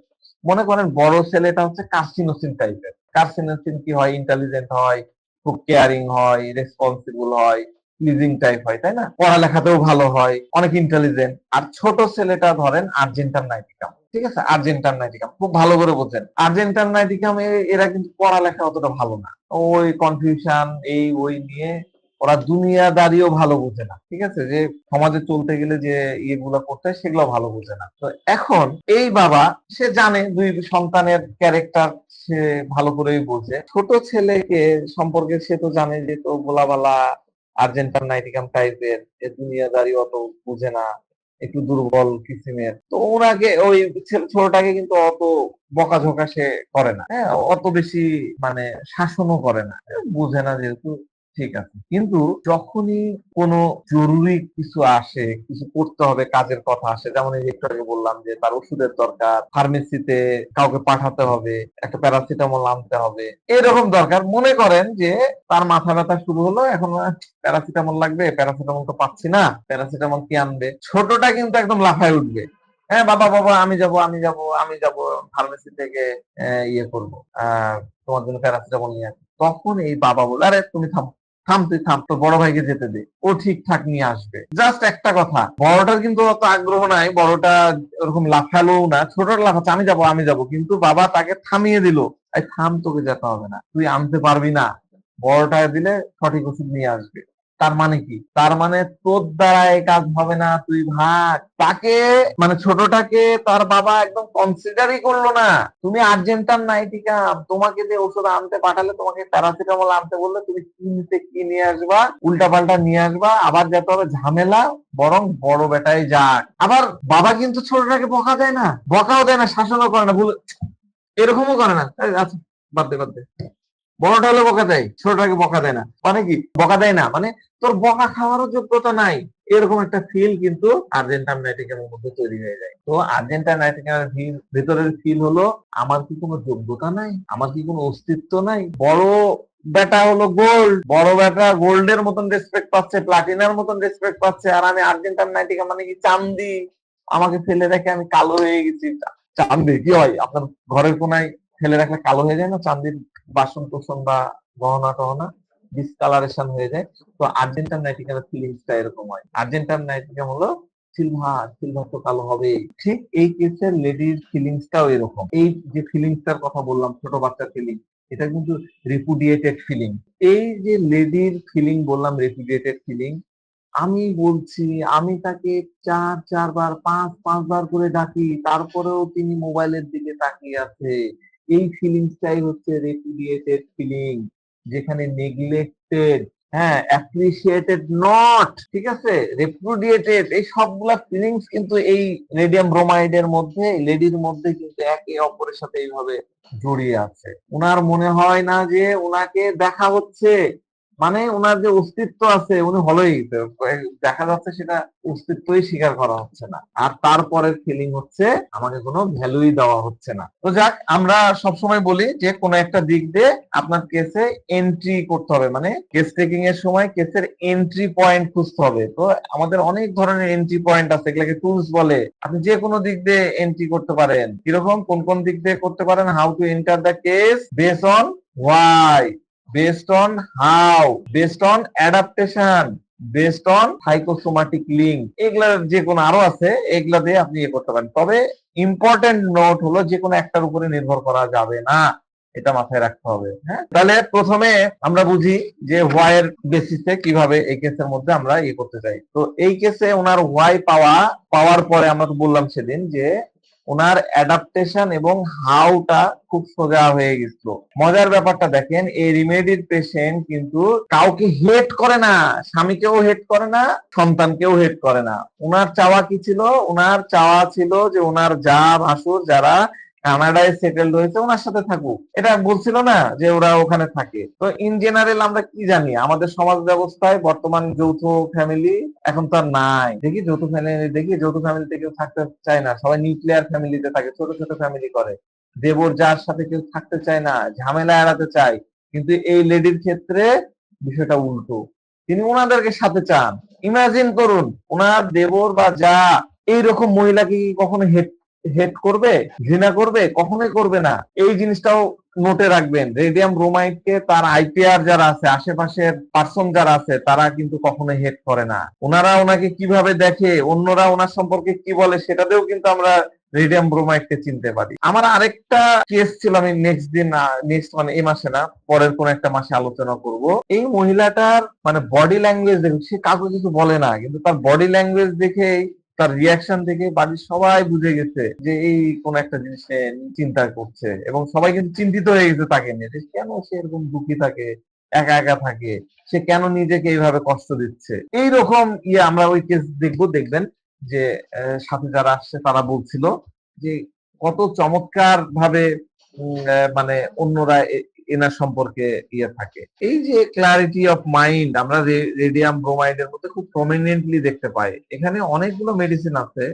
মনে করেন বড় ছেলেটা হচ্ছে কার্সিনোসিন টাইপের। কার্সিনোসিন কি হয়, ইন্টেলিজেন্ট হয়, খুব কেয়ারিং হয়, রেসপন্সিবল হয়, প্লিজিং টাইপ হয়, তাই না, পড়ালেখাতেও ভালো হয়, অনেক ইন্টেলিজেন্ট। আর ছোট ছেলেটা ধরেন আর্জেন্টাম নাইটিকাম, ঠিক আছে, আর্জেন্টাম নাইটিকাম খুব ভালো করে বোঝেন। আর্জেন্টাম নাইটিকাম এরা কিন্তু পড়ালেখা অতটা ভালো না, ওই কনফিউশন এই ওই নিয়ে ওরা দুনিয়াদারিও ভালো বোঝে না, ঠিক আছে, যে সমাজে চলতে গেলে যে ইয়েগুলো করতে হয় সেগুলো ভালো বোঝে না। তো এখন এই বাবা সে জানে দুই সন্তানের ক্যারেক্টার, সে ভালো করেই বোঝে। ছোট ছেলেকে সম্পর্কে সে তো জানে যে তো গোলাবালা আর্জেন্টাম নাইটিকাম টাইপের, এ দুনিয়াদারি অত বুঝে না, একটু দুর্বল কিসিমের। তো ওনাকে ওই ছোটটাকে কিন্তু অত বকাঝকা সে করে না, হ্যাঁ, অত বেশি মানে শাসনও করে না, বুঝে না যেহেতু, ঠিক আছে। কিন্তু যখনই কোনো জরুরি কিছু আসে, কিছু করতে হবে, কাজের কথা আসে, যেমন এই একটু আগে বললাম যে তার ওষুধের দরকার, ফার্মেসিতে কাউকে পাঠাতে হবে, একটা প্যারাসিটামল আনতে হবে, এরকম দরকার, মনে করেন যে তার মাথা ব্যথা শুরু হলো, এখন প্যারাসিটামল লাগবে, প্যারাসিটামল তো পাচ্ছি না, প্যারাসিটামল কি আনবে? ছোটটা কিন্তু একদম লাফায় উঠবে, হ্যাঁ বাবা বাবা আমি যাব আমি যাব আমি যাব, ফার্মেসি থেকে ইয়ে করবো, তোমার জন্য প্যারাসিটামল নিয়ে আসবো। তখন এই বাবা বলে আরে তুমি থাম, থাম তুই থাম, তোর বড় ভাইকে যেতে দে, ও ঠিকঠাক নিয়ে আসবে। জাস্ট একটা কথা, বড়টার কিন্তু অত আগ্রহ নাই, বড়টা ওরকম লাফালো না, ছোটটা লাফাচ্ছে আমি যাব আমি যাব, কিন্তু বাবা তাকে থামিয়ে দিল, এই থাম, তোকে যেতে হবে না, তুই আনতে পারবি না, বড়টা দিলে সঠিক ওষুধ নিয়ে আসবে। তার মানে কি, তার মানে তোর দ্বারা এই কাজ হবে না, তুই ভাগ। তাকে মানে ছোটটাকে তার বাবা একদম কনসিডারই করলো না। তুমি আর্জেন্টাম নাইটিকাম, তোমাকে যে ওষুধ আনতে পাঠালে, তোমাকে প্যারাসিটামল আনতে বললে, তুমি কিনতে কি নিয়ে আসবা, উল্টা পাল্টা নিয়ে আসবা, আবার যেতে হবে ঝামেলা, বরং বড় বেটাই যাক। আবার বাবা কিন্তু ছোটটাকে বকা দেয় না, বকাও দেয় না, শাসনও করে না, ভুল এরকমও করে না, আচ্ছা বাদ দে বাদ দে। বড়টা হলে বকা দেয়, ছোটটাকে বকা দেয় না, মানে কি বকা দেয় না মানে তোর বকা খাওয়ারও যোগ্যতা নাই, এরকম একটা ফিল কিন্তু আর্জেন্টাম নাইটিকামের মধ্যে তৈরি হয়ে যায়। তো আর্জেন্টাম নাইটিকামের ভেতরের ফিল হলো আমার কি কোনো যোগ্যতা নাই, আমার কি কোনো অস্তিত্ব নাই, বড় বেটা হলো গোল্ড, বড় বেটা গোল্ডের মতন রেসপেক্ট পাচ্ছে, প্লাটিনার মতন রেসপেক্ট পাচ্ছে, আর আমি আর্জেন্টাম নাইটিকাম মানে কি চান্দি, আমাকে ফেলে রেখে আমি কালো হয়ে গেছি। চান্দি কি হয়, আপনার ঘরের কোনায় ফেলে রাখলে কালো হয়ে যায় না চান্দির বাসন কোসন বা গহনা টহনা, ডিসকালারেশন হয়ে যায়। তো আর্জেন্টাম নাইটিকামের ফিলিংসটা এরকম হয়। আর্জেন্টাম নাইটিকাম হলো সিলভার, সিলভার তো কালো হবে। ঠিক এই কেসের লেডির ফিলিংসটাও এরকম। এই যে ফিলিংসটার কথা বললাম, ছোট বাচ্চার ফিলিং, এটা কিন্তু রিপুডিয়েটেড ফিলিং। এই যে লেডির ফিলিং বললাম, রিপুডিয়েটেড ফিলিং, আমি বলছি আমি তাকে চারবার পাঁচবার করে ডাকি, তারপরেও তিনি মোবাইলের দিকে তাকিয়ে আছে। এই ফিলিংসটাই হচ্ছে রেপুডিয়েটেড ফিলিং, যেখানে নেগলেক্টেড, হ্যাঁ, অ্যাপ্রিসিয়েটেড নট, ঠিক আছে, রেপুডিয়েটেড, এই সবগুলা ফিলিংস কিন্তু এই রেডিয়াম ব্রোমাইডের মধ্যে, লেডির মধ্যে কিন্তু একে অপরের সাথে এইভাবে জড়িয়ে আছে। উনার মনে হয় না যে উনাকে দেখা হচ্ছে, মানে উনার যে অস্তিত্ব আছে উনি হলোই দেখা যাচ্ছে, সেটা অস্তিত্বই স্বীকার করা হচ্ছে না। আর তারপরের ফিলিং হচ্ছে আমাকে কোনো ভ্যালুই দেওয়া হচ্ছে না। তো যাক, আমরা সবসময় বলি যে কোনো একটা দিক দিয়ে আপনার কেসে এন্ট্রি করতে হবে, মানে কেস টেকিং এর সময় কেসের এন্ট্রি পয়েন্ট খুঁজতে হবে। তো আমাদের অনেক ধরনের এন্ট্রি পয়েন্ট আছে, এগুলোকে টুলস বলে। আপনি যে কোনো দিক দিয়ে এন্ট্রি করতে পারেন। কিরকম, কোন কোন দিক দিয়ে করতে পারেন? How to enter the case based on why, based on how, based on adaptation, based on psychosomatic link, এগুলা যে কোনো আরো আছে, এগুলা দিয়ে আপনি করতে পারেন। তবে ইম্পর্টেন্ট নোট হলো যে কোনো একটার উপরে নির্ভর করা যাবে না, এটা মাথায় রাখতে হবে। হ্যাঁ, তাহলে প্রথমে আমরা বুঝি যে হোয়াই এর বেসিসে কিভাবে এই কেসের মধ্যে আমরা করতে চাই। তো এই কেসে ওনার হোয়াই পাওয়ার পরে আমরা তো বললাম সেদিন যে ওনার অ্যাডাপ্টেশন এবং হাউটা খুব সোজা হয়ে গেছিল। মজার ব্যাপারটা দেখেন, এই রিমেডির পেশেন্ট কিন্তু কাউকে হেট করে না, স্বামীকেও হেট করে না, সন্তানকেও হেট করে না। ওনার চাওয়া কি ছিল? ওনার চাওয়া ছিল যে ওনার যা ভাসুর যারা কানাডায় সেটেলড হয়েছে ওনার সাথে থাকুক, এটা বলছিল না যে ওরা ওখানে থাকে। তো ইন জেনারেল আমরা কি জানি, আমাদের সমাজ ব্যবস্থায় বর্তমান যৌথ ফ্যামিলি এখন তো আর নাই। যৌথ ফ্যামিলিতে কেউ থাকতে চায় না, সবাই নিউক্লিয়ার ফ্যামিলিতে থাকে, ছোট ছোট ফ্যামিলি করে। দেবর যার সাথে কেউ থাকতে চায় না, ঝামেলা এড়াতে চায়। কিন্তু এই লেডির ক্ষেত্রে বিষয়টা উল্টো, তিনি ওনাদেরকে সাথে চান। ইমাজিন করুন, ওনার দেবর বা যা এইরকম মহিলাকে কি কখনো হেট করবে, ঘৃণা করবে? কখনোই করবে না। এই জিনিসটাও নোটে রাখবেন। রেডিয়াম ব্রোমাইডকে তার আইপিআর যারা আছে, আশেপাশের পার্সন যারা আছে, তারা কিন্তু কখনো হেট করে না। ওনারা ওনাকে কিভাবে দেখে, অন্যরা ওনার সম্পর্কে কি বলে, সেটাতেও কিন্তু আমরা রেডিয়াম ব্রোমাইডকে চিনতে পারি। আমার আরেকটা কেস ছিল, আমি নেক্সট মানে এই মাসে না, পরের কোন একটা মাসে আলোচনা করব। এই মহিলাটার মানে বডি ল্যাঙ্গুয়েজ দেখে, সে কাউকে কিছু বলে না, কিন্তু তার বডি ল্যাঙ্গুয়েজ দেখেই, তার রিয়াকশন থেকে বাড়ির সবাই বুঝে গেছে যে এই কোন একটা জিনিস চিন্তা করছে, এবং সবাই কিন্তু চিন্তিত হয়ে গেছে তাকে নিয়ে, যে কেন সে এরকম দুঃখী থাকে, একা একা থাকে, সে কেন নিজেকে এইভাবে কষ্ট দিচ্ছে। এইরকম আমরা ওই কেস দেখবেন যে সাথে যারা আসছে তারা বলছিল যে কত চমৎকার ভাবে মানে অন্যরা এনার সম্পর্কে থাকে। এই যে ক্লারিটি অফ মাইন্ড আমরা রেডিয়াম ব্রোমাইডের মধ্যে খুব প্রমিনেন্টলি দেখতে পাই। এখানে অনেকগুলো মেডিসিন আছে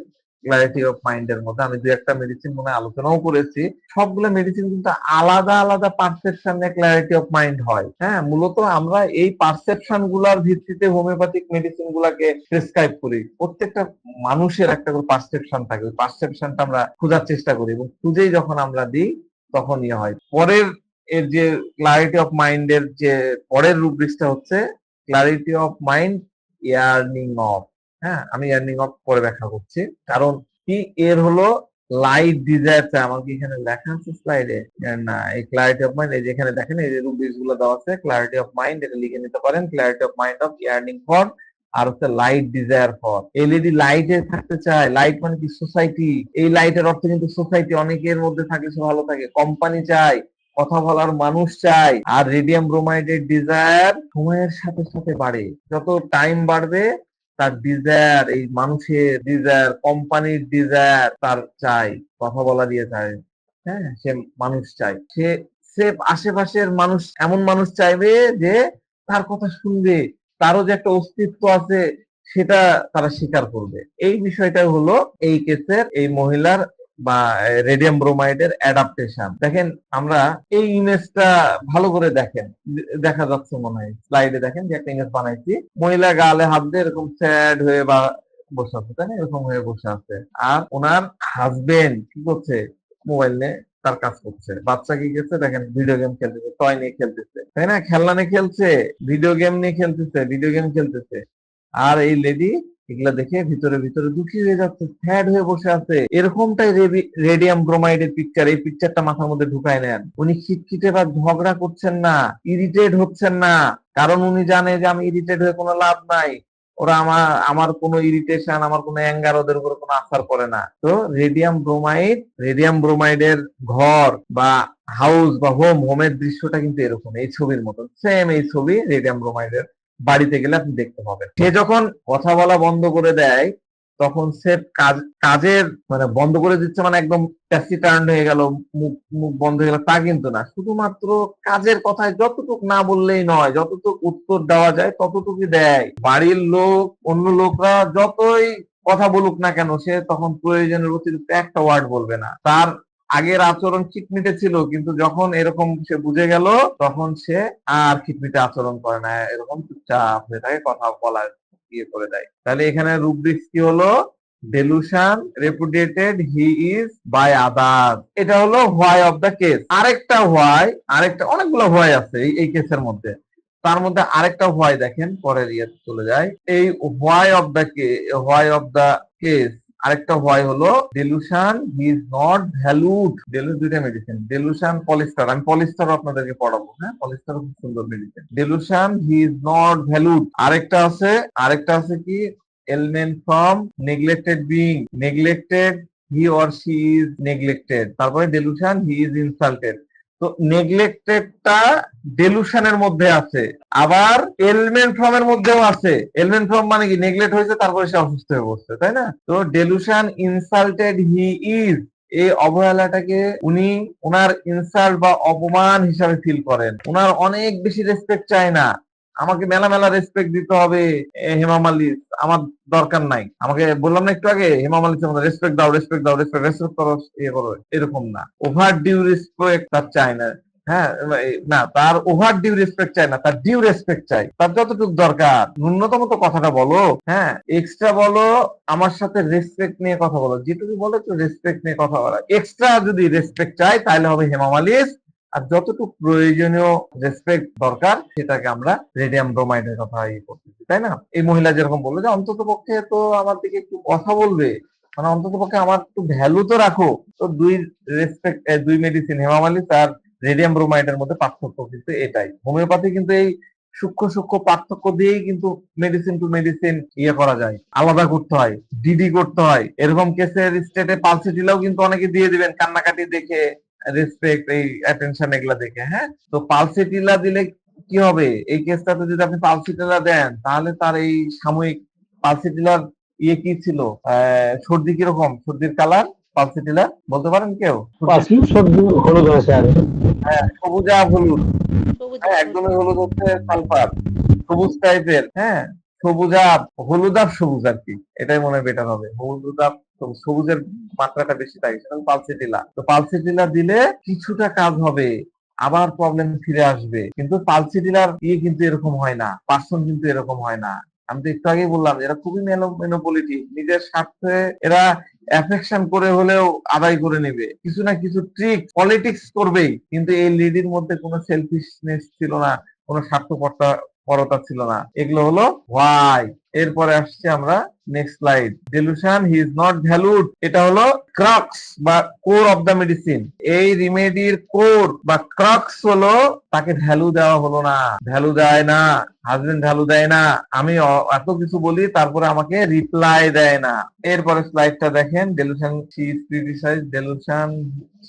ক্লারিটি অফ মাইন্ডের মধ্যে, আমি দু একটা মেডিসিন মনে আলোচনাও করেছি। সবগুলো মেডিসিন কিন্তু আলাদা আলাদা পারসেপশনে ক্লারিটি অফ মাইন্ড হয়। হ্যাঁ, মূলত আমরা এই পারসেপশন গুলার ভিত্তিতে হোমিওপ্যাথিক মেডিসিন গুলাকে প্রেসক্রাইব করি। প্রত্যেকটা মানুষের একটা করে পারসেপশন থাকে, ওই পারসেপশনটা আমরা খোঁজার চেষ্টা করি, এবং খুঁজেই যখন আমরা দিই তখন হয়। পরের এর যে ক্লারিটি অফ মাইন্ডের যে পরের রুব্রিক্সটা হচ্ছে clarity of mind earning of. হ্যাঁ, আমি ইয়ার্নিং অফ পরে ব্যাখ্যা করছি। কারণ কি, এর হলো লাইট ডিজায়ার চাই। আমার কি এখানে লেখা আছে স্লাইডে? না, এই ক্লারিটি অফ মাইন্ড, এই যে এখানে দেখেন এই যে রুব্রিক্স গুলো দেওয়া আছে, ক্লারিটি অফ মাইন্ড, এটা লিখে নিতে পারেন। Clarity of mind of yearning for, আর হচ্ছে লাইট ডিজায়ার ফর। এলইডি লাইটে থাকতে চায়। লাইট মানে কি? সোসাইটি। এই লাইটের অর্থ কিন্তু সোসাইটি, অনেকের মধ্যে থাকলে সে ভালো থাকে। কোম্পানি চায়, কথা বলার মানুষ চাই। আর রেডিয়াম ব্রোমাইডের ডিজায়ার সময়ের সাথে সাথে বাড়ে, যত টাইম বাড়বে তার ডিজায়ার, এই মানুষের ডিজায়ার, কোম্পানির ডিজায়ার তার চাই, কথা বলা দিয়ে চায়। হ্যাঁ, সে মানুষ চাই, সে আশেপাশের মানুষ, এমন মানুষ চাইবে যে তার কথা শুনবে, তারও যে একটা অস্তিত্ব আছে সেটা তারা স্বীকার করবে। এই বিষয়টা হলো এই কেসের এই মহিলার বা রেডিয়াম ব্রোমাইডের অ্যাডাপ্টেশন। দেখেন, আমরা এই ইমেজটা ভালো করে দেখেন, দেখা যাচ্ছে মনে হয় স্লাইডে, দেখেন যে একটা ইমেজ বানাইছি, মহিলা গালে হাত দিয়ে এরকম স্যাড হয়ে বা বসে আছে, তাই না? এরকম হয়ে বসে আছে। আর ওনার হাজবেন্ড কি করছে? মোবাইল নিয়ে তার কাজ করছে। বাচ্চা কি করছে? দেখেন, ভিডিও গেম খেলতেছে, টয় নিয়ে খেলতেছে, তাই না? খেলনা নিয়ে খেলছে, ভিডিও গেম নিয়ে খেলতেছে, ভিডিও গেম খেলতেছে। আর এই লেডি এগুলা দেখে ভিতরে ভিতরে দুঃখী হয়ে যাচ্ছে, স্যাড হয়ে বসে আছে। এরকমটাই রেডিয়াম ব্রোমাইডের পিকচার। এই পিকচারটা মাথার মধ্যে ঢুকায় নেন। উনি খিটখিটে বা ঝগড়া করছেন না, ইরিটেট হচ্ছেন না, কারণ উনি জানে যে আমি ইরিটেট হয়ে কোনো লাভ নাই। ওরা আমার কোনো ইরিটেশন, আমার কোনো অ্যাঙ্গার ওদের উপর কোনো আসার করে না। তো রেডিয়াম ব্রোমাইডের ঘর বা হাউস বা হোমের দৃশ্যটা কিন্তু এরকম, এই ছবির মতন সেম। এই ছবি রেডিয়াম ব্রোমাইডের বাড়িতে গেলে আপনি দেখতে পাবেন। সে যখন কথা বলা বন্ধ করে দেয় তখন সে কাজের মানে বন্ধ করে দিচ্ছে, মানে একদম ট্যাসিটার্ন হয়ে গেল, মুখ মুখ বন্ধ হয়ে গেল তা কিন্তু না। শুধুমাত্র কাজের কথায় যতটুকু না বললেই নয়, যতটুকু উত্তর দেওয়া যায় ততটুকু দেয়। বাড়ির লোক অন্য লোকরা যতই কথা বলুক না কেন, সে তখন প্রয়োজনের অতিরিক্ত একটা ওয়ার্ড বলবে না। তার আগের আচরণ খিটমিটে ছিল, কিন্তু যখন এরকম সে বুঝে গেল তখন সে আর খিটমিটে আচরণ করে না, এরকম চুপচাপ হয়ে থাকে, কথা বলা ইয়ে করে দেয়। তাহলে এখানে রুব্রিক্স কি হলো? Delusion repudiated he is by others, এটা হলো হোয়াই অফ দ্য কেস। আরেকটা হোয়াই, আরেকটা অনেকগুলো হোয়াই আছে এই কেসের মধ্যে, তার মধ্যে আরেকটা হোয়াই দেখেন, পরের ইয়ে চলে যায়। এই হোয়াই অফ দ্য কেস আরেকটা হোয়াই হলো delusion he is not valued. দুইটা মেডিসিন, ডেলুশন পলিস্টার, আমি পলিস্টার আপনাদেরকে পড়াবো, হ্যাঁ, পলিস্টার খুব সুন্দর medicine. Delusion he is not valued. আরেকটা আছে কি element from neglected being, neglected he or she is neglected. তারপরে ডেলুশন হি ইজ ইনসাল্টেড। তো নেগলেক্টেডটা ডেলুশনের মধ্যে আছে, আবার এলমেন্ট ফর্ম এর মধ্যেও আছে। এলমেন্ট ফর্ম মানে কি নেগলেক্ট হয়েছে তারপরে সে অসুস্থ হয়ে পড়ছে, তাই না? তো ডেলুশন ইনসাল্টেড হি ইজ, এই অবহেলাটাকে উনি ওনার ইনসাল্ট বা অপমান হিসাবে ফিল করেন। ওনার অনেক বেশি রেসপেক্ট চায় না, আমাকে মেলা মেলা রেসপেক্ট দিতে হবে হেমা মালিক, আমার দরকার নাই। আমাকে বললাম না একটু আগে, হেমা মালিক রেসপেক্ট দাও, রেসপেক্ট দাও, রেসপেক্ট করো, ইয়ে করো, এরকম না। ওভার ডিউ রেসপেক্ট তার চায় না, হ্যাঁ, না, তার ওভার ডিউ রেসপেক্ট চাই না, তার ডিউ রেসপেক্ট চাই। তার যতটুকু দরকার ন্যূনতম তো কথাটা বলো, হ্যাঁ, এক্সট্রা বলো, আমার সাথে রেসপেক্ট নিয়ে কথা বলো, যেটুকু বলো একটু রেসপেক্ট নিয়ে কথা বলা। এক্সট্রা যদি রেসপেক্ট চাই তাহলে হবে হেমা মালিক, আর যতটুকু প্রয়োজনীয় রেসপেক্ট দরকার সেটাকে আমরা রেডিয়াম ব্রোমাইডের কথা ইয়ে করতেছি, তাই না? এই মহিলা যেরকম বললো যে অন্তত পক্ষে তো আমার দিকে একটু কথা বলবে, মানে অন্তত পক্ষে আমার একটু ভ্যালু তো রাখো। তো দুই মেডিসিন হেমা মালিক আর রেডিয়াম ব্রোমাইডের মধ্যে পার্থক্য কিন্তু এটাই। হোমিওপ্যাথি কিন্তু এই সূক্ষ্ম পার্থক্য দিয়েই কিন্তু মেডিসিন টু মেডিসিন ইয়ে করা যায়, আলাদা করতে হয়, ডিডি করতে হয়। এরকম কেসের স্টেটে পালসিটিলাও কিন্তু অনেকে দিয়ে দিবেন কান্নাকাটি দেখে, রেসপেক্ট, এই অ্যাটেনশন এগুলা দেখে, হ্যাঁ। তো পালসিটিলা দিলে কি হবে? এই কেসটাতে যদি আপনি পালসিটিলা দেন তাহলে তার এই সাময়িক পালসিটিলার ইয়ে কি ছিল, সর্দি কিরকম, সর্দির কালার পালসিটিলা বলতে পারেন কেউ? হলুদ হয় স্যার। হ্যাঁ, সবুজা হলুদ, হ্যাঁ, একদমই হলুদ হচ্ছে সালফার, সবুজ টাইপের, হ্যাঁ, হলুদাব সবুজ আর কি, এটাই মনে হয় বেটার হবে। হলুদাব সবুজের মাত্রাটা বেশি থাকে, সেটা পালসিটিলা। তো পালসিটিলা দিলে কিছুটা কাজ হবে, আবার প্রবলেম ফিরে আসবে। কিন্তু পালসিটিলার ইয়ে কিন্তু এরকম হয় না, পার্সন কিন্তু এরকম হয় না। আমি তো একটু আগেই বললাম এরা খুবই মেনোপলিটিক, নিজের স্বার্থে এরা অ্যাফেকশন করে হলেও আদায় করে নেবে, কিছু না কিছু ট্রিক পলিটিক্স করবেই। কিন্তু এই লেডির মধ্যে কোনো সেলফিশনেস ছিল না, কোনো স্বার্থপরতা ছিল না। এগুলো হলো হোয়াই। এরপরে আসছে আমরা next slide. Delusion he is not valued, এটা হলো ক্রাক্স বা কোর অফ দ্য মেডিসিন। এই রিমেডির কোর বা ক্রাক্স হলো তাকে ভ্যালু দেওয়া হলো না, ভ্যালু দেয় না, হাজবেন্ড ভ্যালু দেয় না, আমি এত কিছু বলি তারপরে আমাকে রিপ্লাই দেয় না। এরপরে স্লাইডটা দেখেন। Delusion she is criticised, delusion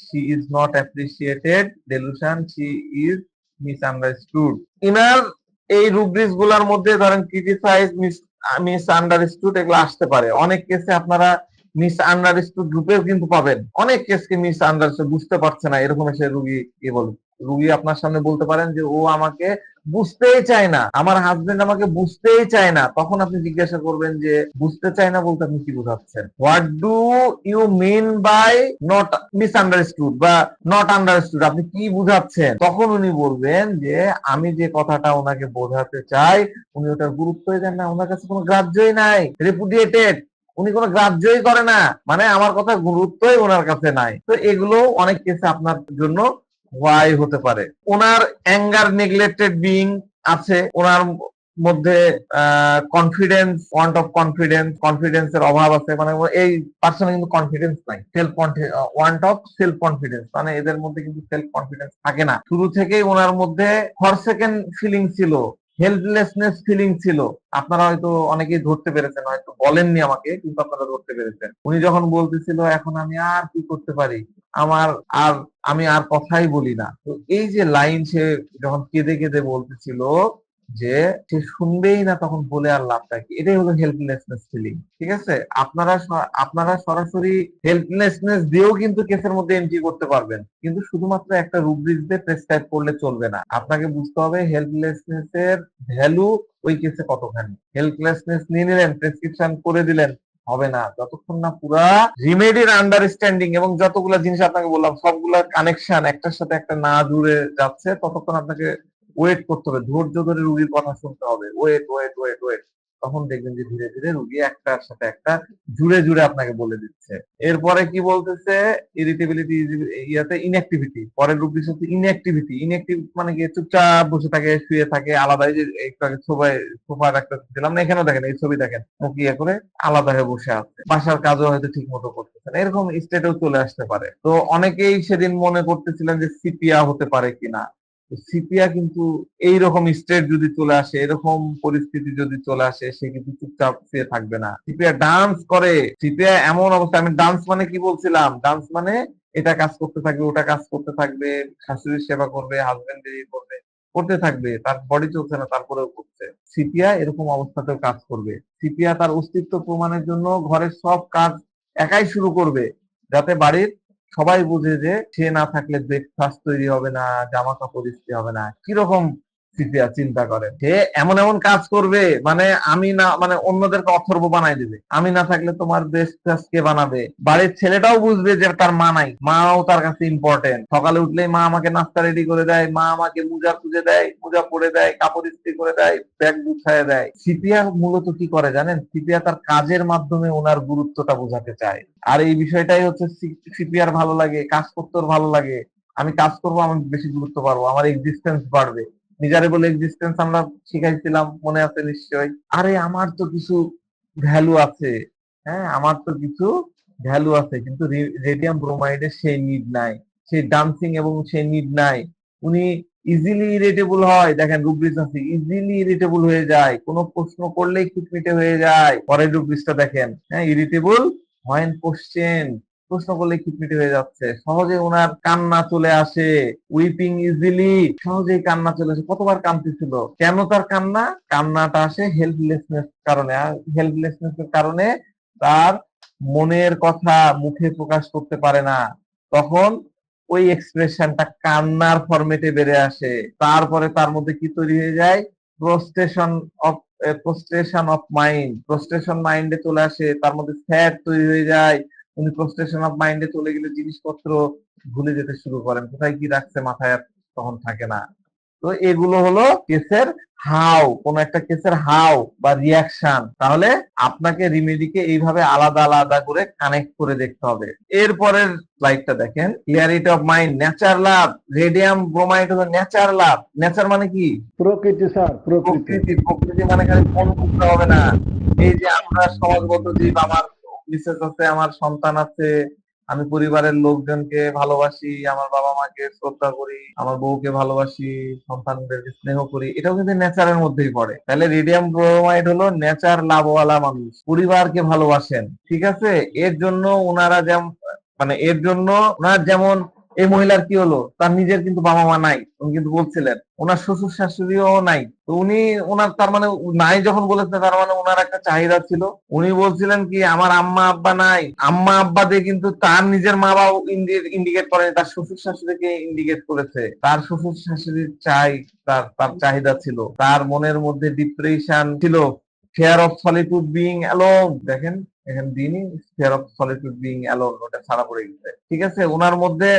she is not appreciated, delusion she is misunderstood. ইনার এই রুব্রিক্স গুলার মধ্যে ধরেন ক্রিটিসাইজ, মিসআন্ডারস্টুড এগুলো আসতে পারে। অনেক কেসে আপনারা মিসআন্ডারস্টুড গ্রুপেও কিন্তু পাবেন, অনেক কেসকে মিসআন্ডারস্টুড, বুঝতে পারছে না, এরকম এসে রুগী আপনার সামনে বলতে পারেন যে ও আমাকে বুঝতেই চায় না, আমার হাজবেন্ড আমাকে বুঝতেই চায় না। তখন আপনি জিজ্ঞাসা করবেন যে বুঝতে চায় না বলতে আপনি কি বোঝাচ্ছেন, what do you mean by not misunderstood বা নট আন্ডারস্টুড, আপনি কি বুঝাচ্ছেন? তখন উনি বলবেন যে আমি যে কথাটা ওনাকে বোঝাতে চাই উনি ওটার গুরুত্বই দেন না, ওনার কাছে কোনো গ্রাহ্যই নাই, রেপুডিয়েটেড, উনি কোনো গ্রাহ্যই করে না, মানে আমার কথা গুরুত্বই ওনার কাছে নাই। তো এগুলো অনেক কেসে আপনার জন্য হোয়াই হতে পারে। ওনার অ্যাঙ্গার নেগলেক্টেড বিং আছে, ওনার মধ্যে কনফিডেন্স, ওয়ান্ট অফ কনফিডেন্সের অভাব আছে, মানে এই পার্সনে কিন্তু কনফিডেন্স নাই, ওয়ান্ট অফ সেলফ কনফিডেন্স, মানে এদের মধ্যে কিন্তু সেলফ কনফিডেন্স থাকে না। শুরু থেকেই ওনার মধ্যে ফরসেকেন ফিলিং ছিল, হেল্পলেসনেস ফিলিং ছিল। আপনারা হয়তো অনেকেই ধরতে পেরেছেন, হয়তো বলেননি আমাকে, কিন্তু আপনারা ধরতে পেরেছেন। উনি যখন বলতেছিল এখন আমি আর কি করতে পারি, আমি আর কথাই বলি না, তো এই যে লাইন সে যখন কেঁদে কেঁদে বলতেছিল যে সে শুনবেই না, তখন বলে আর লাভটা কি? এটাই হলো হেল্পলেসনেস ফিলিং। ঠিক আছে, আপনারা সরাসরি হেল্পলেসনেস দিয়েও কিন্তু কেসের মধ্যে এন্ট্রি করতে পারবেন, কিন্তু শুধুমাত্র একটা রুব্রিক দিয়ে প্রেসক্রাইব করলে চলবে না। আপনাকে বুঝতে হবে হেল্পলেসনেস এর ভ্যালু ওই কেসে কতখানি। হেল্পলেসনেস নিয়ে নিলেন, প্রেসক্রিপশন করে দিলেন, হবে না যতক্ষণ না পুরা রিমেডির আন্ডারস্ট্যান্ডিং এবং যতগুলা জিনিস আপনাকে বললাম সবগুলা কানেকশন একটার সাথে একটা না জুড়ে যাচ্ছে, ততক্ষণ আপনাকে ওয়েট করতে হবে, ধৈর্য ধরে রুগীর কথা শুনতে হবে, ওয়েট ওয়েট ওয়েট ওয়েট। তখন দেখবেন যে ধীরে ধীরে রুগী একটার সাথে একটা জুড়ে জুড়ে আপনাকে বলে দিচ্ছে। এরপরে কি বলতেছে, ইরিটেবিলিটি, ইয়াতে ইনঅ্যাক্টিভিটি, পরের রুগীর সাথে ইনঅ্যাক্টিভিটি। ইনঅ্যাক্টিভ মানে কি? চুপচাপ বসে থাকে, শুয়ে থাকে আলাদা। এই যে একটু আগে সোফার একটা দিলাম না, এখানেও দেখেন, এই ছবি দেখেন, মুখ ইয়ে করে আলাদা হয়ে বসে আছে, বাসার কাজও হয়তো ঠিক মতো করতেছে না, এরকম স্টেটেও চলে আসতে পারে। তো অনেকেই সেদিন মনে করতেছিলেন যে সিপিয়া হতে পারে কিনা। সিপিয়া কিন্তু এইরকম স্টেট যদি চলে আসে, এরকম পরিস্থিতি যদি চলে আসে, সে কিন্তু চুপচাপ শুয়ে থাকবে না, সিপিয়া ডান্স করে। সিপিয়া এমন অবস্থা, আমি ডান্স মানে কি বলছিলাম, ডান্স মানে এটা কাজ করতে থাকবে, ওটা কাজ করতে থাকবে, শাশুড়ির সেবা করবে, হাজবেন্ডের করবে, করতে থাকবে, তার বডি চলছে না তারপরেও করছে। সিপিয়া এরকম অবস্থাতেও কাজ করবে। সিপিয়া তার অস্তিত্ব প্রমাণের জন্য ঘরের সব কাজ একাই শুরু করবে, যাতে বাড়ির সবাই বুঝে যে সে না থাকলে ব্রেকফাস্ট তৈরি হবে না, জামা কাপড় ইস্ত্রি হবে না। কিরকম সিপিয়া চিন্তা করেন, সে এমন এমন কাজ করবে, মানে আমি না, মানে অন্যদেরকে অথর্ব বানাই দেবে, আমি না থাকলে তোমার ব্রেকফাস্ট কে বানাবে। বাড়ির ছেলেটাও বুঝবে যে তার মা নাই, মাও তার কাছে ইম্পর্টেন্ট। সকালে উঠলেই মা আমাকে নাস্তা রেডি করে দেয়, মা আমাকে মোজা খুঁজে দেয়, মোজা পরে দেয়, কাপড় ইস্ত্রি করে দেয়, ব্যাগ গুছায় দেয়। সিপিয়া মূলত কি করে জানেন? সিপিয়া তার কাজের মাধ্যমে ওনার গুরুত্বটা বোঝাতে চায়। আর এই বিষয়টাই হচ্ছে সিপিআর ভালো লাগে, কাজ করতেও ভালো লাগে। আমি কাজ করবো, আমি বেশি গুরুত্ব পারবো, আমার এক্সিস্টেন্স বাড়বে। নিজের বলে এক্সিস্টেন্স আমরা শিখাইছিলাম, মনে আছে নিশ্চয়ই। আরে আমার তো কিছু ভ্যালু আছে, হ্যাঁ আমার তো কিছু ভ্যালু আছে, কিন্তু রেডিয়াম ব্রোমাইডের সেই নিড নাই, সেই ডান্সিং এবং সেই নিড নাই। উনি ইজিলি ইরিটেবল হয়, দেখেন রুব্রিজ আছে, ইজিলি ইরিটেবল হয়ে যায়, কোনো প্রশ্ন করলেই খিটমিটে হয়ে যায়। পরের রুব্রিজটা দেখেন, হ্যাঁ ইরিটেবল হোয়েন কোশ্চেন, প্রশ্ন করলে খিটমিটে হয়ে যাচ্ছে, সহজে ওনার কান্না চলে আসে, উইপিং ইজিলি, সহজেই কান্না চলে আসে। কতবার কাঁদতেছিল, কেন তার কান্না? কান্নাটা আসে হেল্পলেসনেস কারণে। আর হেল্পলেসনেস এর কারণে তার মনের কথা মুখে প্রকাশ করতে পারে না, তখন ওই এক্সপ্রেশনটা কান্নার ফরম্যাটে বেড়ে আসে। তারপরে তার মধ্যে কি তৈরি হয়ে যায়? প্রোস্টেশন অফ প্রোস্ট্রেশন অফ মাইন্ড, প্রোস্ট্রেশন মাইন্ডে চলে আসে, তার মধ্যে স্যাড তৈরি হয়ে যায়। উনি প্রোস্ট্রেশন অফ মাইন্ডে চলে গেলে জিনিসপত্র ভুলে যেতে শুরু করেন, কোথায় কি রাখছে মাথায় আর তখন থাকে না। তো এগুলো হলো কেসের হাউ, কোন একটা কেসের হাউ বা রিয়াকশন। তাহলে আপনাকে রিমেডিকে এইভাবে আলাদা আলাদা করে কানেক্ট করে দেখতে হবে। এরপরের স্লাইডটা দেখেন, clarity of mind, nature love. Radium bromide হলো নেচার লাভ। নেচার মানে কি? প্রকৃতি স্যার, প্রকৃতি। প্রকৃতি। প্রকৃতি মানে খালি মন বুঝতে হবে না। এই যে আমরা সমাজগত জীব, আমার মিসেস আছে, আমার সন্তান আছে, আমি পরিবারের লোকজনকে ভালোবাসি, আমার বাবা মাকে শ্রদ্ধা করি, আমার বউকে ভালোবাসি, সন্তানদেরকে স্নেহ করি, এটাও কিন্তু নেচারের মধ্যেই পড়ে। তাহলে রেডিয়াম ব্রোমাইড হলো নেচার লাভওয়ালা মানুষ, পরিবারকে ভালোবাসেন। ঠিক আছে, এর জন্য ওনারা যেমন, মানে এর জন্য ওনার যেমন, এই মহিলার কি হলো, তার নিজের কিন্তু বাবা মা নাই, উনি কিন্তু বলছিলেন, ওনার শ্বশুর শাশুড়িও নাই। তো উনি ওনার, তার মানে নাই যখন বলেছে, তার মানে ওনার একটা চাহিদা ছিল। উনি বলছিলেন কি, আমার আম্মা আব্বা নাই, আম্মা আব্বা দিয়ে কিন্তু তার নিজের মা বাবা ইন্ডিকেট করেনি, তার শ্বশুর শাশুড়িকে ইন্ডিকেট করেছে। তার শ্বশুর শাশুড়ির তার তার চাহিদা ছিল, তার মনের মধ্যে ডিপ্রেশন ছিল, fear of solitude being alone. দেখেন এখানে দিনই fear of solitude being alone, ওটা ছাড়া পড়ে গেছে। ঠিক আছে, ওনার মধ্যে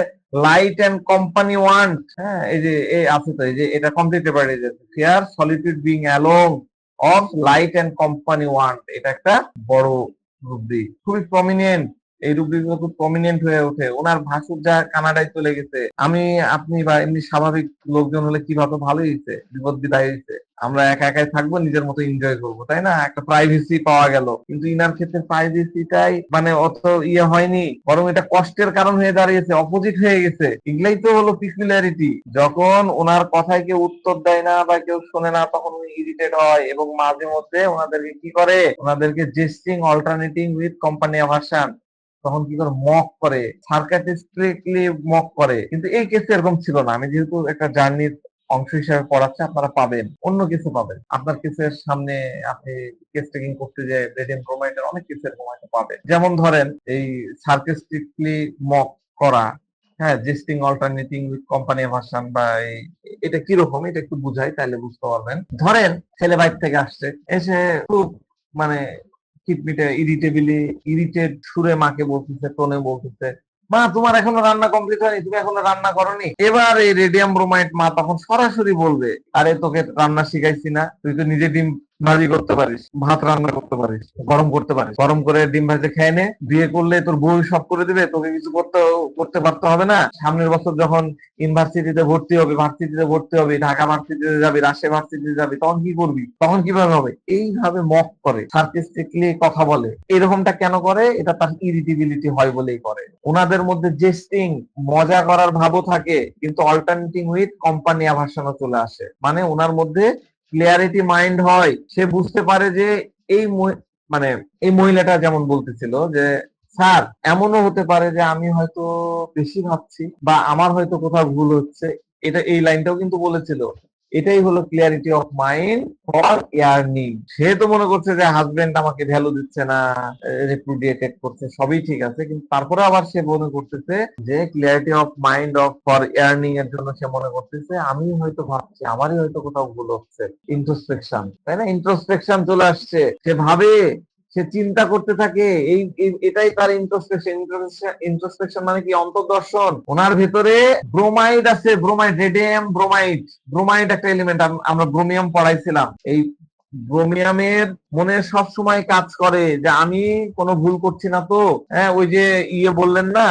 লাইট এন্ড কোম্পানি ওয়ান্ট, হ্যাঁ এই যে এই আছে তো, এই যে এটা কমপ্লিটে পারে যাচ্ছে, fear solitude being alone of light and company want. এটা একটা বড় রুব্রিক, খুবই প্রমিনেন্ট। এই রুব্রিক খুব প্রমিনেন্ট হয়ে ওঠে। ওনার ভাসুর যা কানাডায় চলে গেছে, আমি আপনি বা এমনি স্বাভাবিক লোকজন হলে কি ভাবে, ভালোই হয়েছে, বিপদ বিদায় হয়েছে, আমরা একা একাই থাকবো, নিজের মতো এনজয় করবো, তাই না, একটা প্রাইভেসি পাওয়া গেল। কিন্তু ইনার ক্ষেত্রে প্রাইভেসিটাই মানে অত ইয়ে হয়নি, বরং এটা কষ্টের কারণ হয়ে দাঁড়িয়েছে, অপোজিট হয়ে গেছে। এগুলাই তো হলো পিকুলিয়ারিটি। যখন ওনার কথায় কেউ উত্তর দেয় না বা কেউ শোনে না, তখন উনি ইরিটেট হয় এবং মাঝে মধ্যে ওনাদেরকে কি করে, ওনাদেরকে জেস্টিং অল্টারনেটিং উইথ কোম্পানি অ্যাভারশন, তখন কি করে, মক করে, সার্কাস্টিকলি মক করে। কিন্তু এই কেসে এরকম ছিল না। আমি যেহেতু একটা জার্নির অংশ হিসাবে পড়াচ্ছে, আপনারা পাবেন, অন্য কিছু পাবেন। আপনার কেসের সামনে আপনি কেস টেকিং করতে যে রেডিয়াম ব্রোমাইডের অনেক কিছু এরকম হয়তো পাবেন। যেমন ধরেন এই সার্কিস্টিকলি মক করা, হ্যাঁ, জেস্টিং অল্টারনেটিং উইথ কোম্পানি ভার্সন, বা এটা কিরকম এটা একটু বুঝাই তাহলে বুঝতে পারবেন। ধরেন ছেলে বাইর থেকে আসছে, এসে খুব মানে খিটমিটে ইরিটেড সুরে মাকে বলতেছে, টোনে বলতেছে, মা তোমার এখনো রান্না কমপ্লিট হয়নি, তুমি এখনো রান্না করনি। এবার এই রেডিয়াম ব্রোমাইড মা তখন সরাসরি বলবে, আরে তোকে রান্না শিখাইছি না, তুই তো নিজে ডিম ভাজি করতে পারিস, ভাত রান্না করতে পারিস, গরম করতে পারিস, গরম করে ডিম ভাজি খেয়ে নে। বিয়ে করলে তোর বউ সব করে দিবে, তোকে কিছু করতে পারতে হবে না। সামনের বছর যখন ইউনিভার্সিটিতে ভর্তি হবে, ঢাকা ভার্সিটিতে যাবি, রাজশাহী ভার্সিটিতে যাবি, তখন কি করবি, তখন কিভাবে হবে, এইভাবে মক করে, সার্কিস্টিকলি কথা বলে। এরকমটা কেন করে? এটা তার ইরিটেবিলিটি হয় বলেই করে। ওনাদের মধ্যে জেস্টিং, মজা করার ভাবও থাকে, কিন্তু অল্টারনেটিং উইথ কোম্পানি ভার্সনও চলে আসে। মানে ওনার মধ্যে ক্লিয়ারিটি মাইন্ড হয়, সে বুঝতে পারে যে এই মানে এই মহিলাটা যেমন বলতেছিল যে স্যার এমনও হতে পারে যে আমি হয়তো বেশি ভাবছি, বা আমার হয়তো কোথাও ভুল হচ্ছে। এটা এই লাইনটাও কিন্তু বলেছিল। এটাই হলো clarity of mind for yearning. সে তো মনে করছে যে হাজবেন্ড আমাকে ভ্যালু দিচ্ছে না, রিপুডিয়েটেড করছে, সবই ঠিক আছে, কিন্তু তারপরে আবার সে মনে করতেছে যে clarity of mind of for earning এর জন্য সে মনে করতেছে আমি হয়তো ভাবছি, আমারই হয়তো কোথাও ভুল হচ্ছে। ইন্ট্রোস্পেকশন, তাই না? ইন্ট্রোস্পেকশন চলে আসছে, সে ভাবে, সে চিন্তা করতে থাকে। এটাই তার ইন্ট্রোস্পেকশন। ইন্ট্রোস্পেকশন মানে কি? অন্তর্দর্শন। ওনার ভেতরে ব্রোমাইড আছে, ব্রোমাইড, রেডিয়াম ব্রোমাইড। ব্রোমাইড একটা এলিমেন্ট, আমরা ব্রোমিয়াম পড়াইছিলাম। এই ব্রোমিয়ামের মনে সব সময় কাজ করে যে আমি কোনো ভুল করছি না তো। হ্যাঁ, ওই যে বললেন না,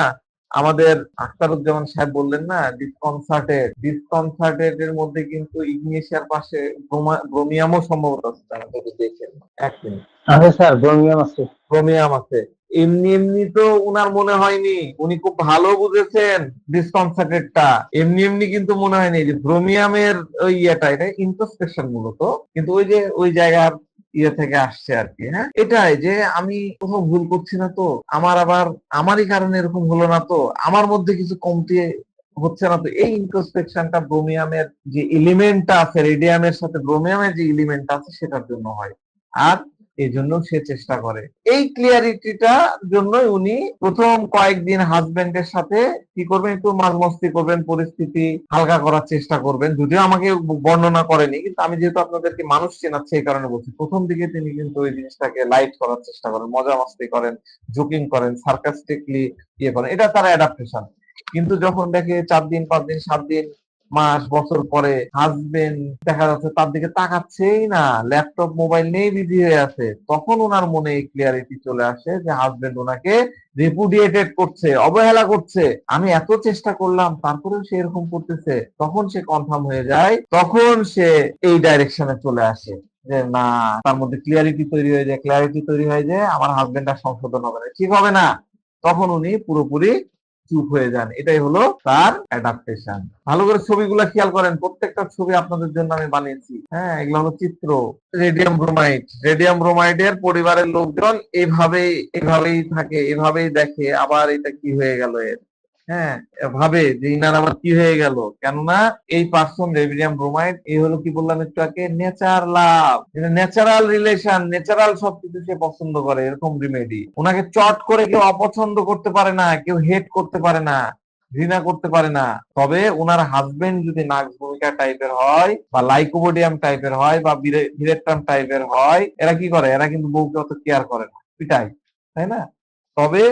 আমাদের আখতারুজ্জামান সাহেব বললেন না, ডিসকনসার্টেড এর মধ্যে কিন্তু ইগনিশিয়ার পাশে ব্রোমিয়ামও সম্ভবত আছে, যদি দেখেন। এক মিনিট, আচ্ছা স্যার, ব্রোমিয়াম আছে। ক্রোমিয়াম আছে। এমনি এমনি তো উনার মনে হয়নি, উনি খুব ভালো বুঝেছেন ডিসকনসার্টেডটা। এমনি এমনি কিন্তু মনে হয়নি যে ব্রোমিয়ামের ওই এটা ইন্ট্রোস্পেকশন মূলত, কিন্তু ওই যে ওই জায়গার থেকে আসছে আর কি। হ্যাঁ, এটাই যে আমি কোথাও ভুল করছি না তো, আমারই কারণে এরকম হলো না তো, আমার মধ্যে কিছু কমতি হচ্ছে না তো। এই ইন্ট্রোস্পেকশনটা ব্রোমিয়ামের যে এলিমেন্টটা আছে, রেডিয়ামের সাথে ব্রোমিয়ামের যে এলিমেন্টটা আছে সেটার জন্য হয়। আর এই জন্য সে চেষ্টা করে। এই ক্লিয়ারিটিটার জন্যই উনি প্রথম কয়েকদিন হাজবেন্ডের সাথে কি করবেন, একটু মাঝ মস্তি করবেন, পরিস্থিতি হালকা করার চেষ্টা করবেন। যদিও আমাকে বর্ণনা করেনি, কিন্তু আমি যেহেতু আপনাদেরকে মানুষ চেনাচ্ছি এই কারণে বলছি, প্রথম দিকে তিনি কিন্তু ওই জিনিসটাকে লাইট করার চেষ্টা করেন, মজা মস্তি করেন, জোকিং করেন, সার্কাস্টিকলি করেন। এটা তার অ্যাডাপ্টেশন। কিন্তু যখন দেখে 4 দিন, 5 দিন, 7 দিন, মাস, বছর পরে হাজবেন্ড দেখা যাচ্ছে তার দিকে তাকাচ্ছেই না, ল্যাপটপ মোবাইল নিয়ে বিজি হয়ে আছে, তখন ওনার মনে এই ক্লিয়ারিটি চলে আসে যে হাজবেন্ড ওনাকে রিপুডিয়েটেড করছে, অবহেলা করছে। আমি এত চেষ্টা করলাম তারপরেও সে এরকম করতেছে। তখন সে কনফার্ম হয়ে যায়, তখন সে এই ডাইরেকশনে চলে আসে যে না, তার মধ্যে ক্লিয়ারিটি তৈরি হয়ে যায় আমার হাজবেন্ড আর সংশোধন হবে না, ঠিক হবে না। তখন উনি পুরোপুরি চুপ হয়ে যান। এটাই হলো তার অ্যাডাপ্টেশন। ভালো করে ছবিগুলো খেয়াল করেন, প্রত্যেকটা ছবি আপনাদের জন্য আমি বানিয়েছি। হ্যাঁ, এগুলো হলো চিত্র। রেডিয়াম ব্রোমাইডের পরিবারের লোকজন এভাবেই থাকে, এভাবেই দেখে, আবার এটা কি হয়ে গেল এর। হ্যাঁ, ভাবে যে ইনার আবার কি হয়ে গেল, কেননা এই পার্সন রেডিয়াম ব্রোমাইড, এই হলো কি বললাম একটু আগে, নেচার লাভ, ন্যাচারাল রিলেশন, ন্যাচারাল সবকিছু সে পছন্দ করে। এরকম রিমেডি ওনাকে চট করে কেউ অপছন্দ করতে পারে না, কেউ হেট করতে পারে না, ঘৃণা করতে পারে না। তবে ওনার হাজবেন্ড যদি নাক্স ভূমিকা টাইপের হয়, বা লাইকোবোডিয়াম টাইপের হয়, বা ভিরেট্রাম টাইপের হয়, এরা কি করে? এরা কিন্তু বউকে অত কেয়ার করে না, পিটাই, তাই না? তবে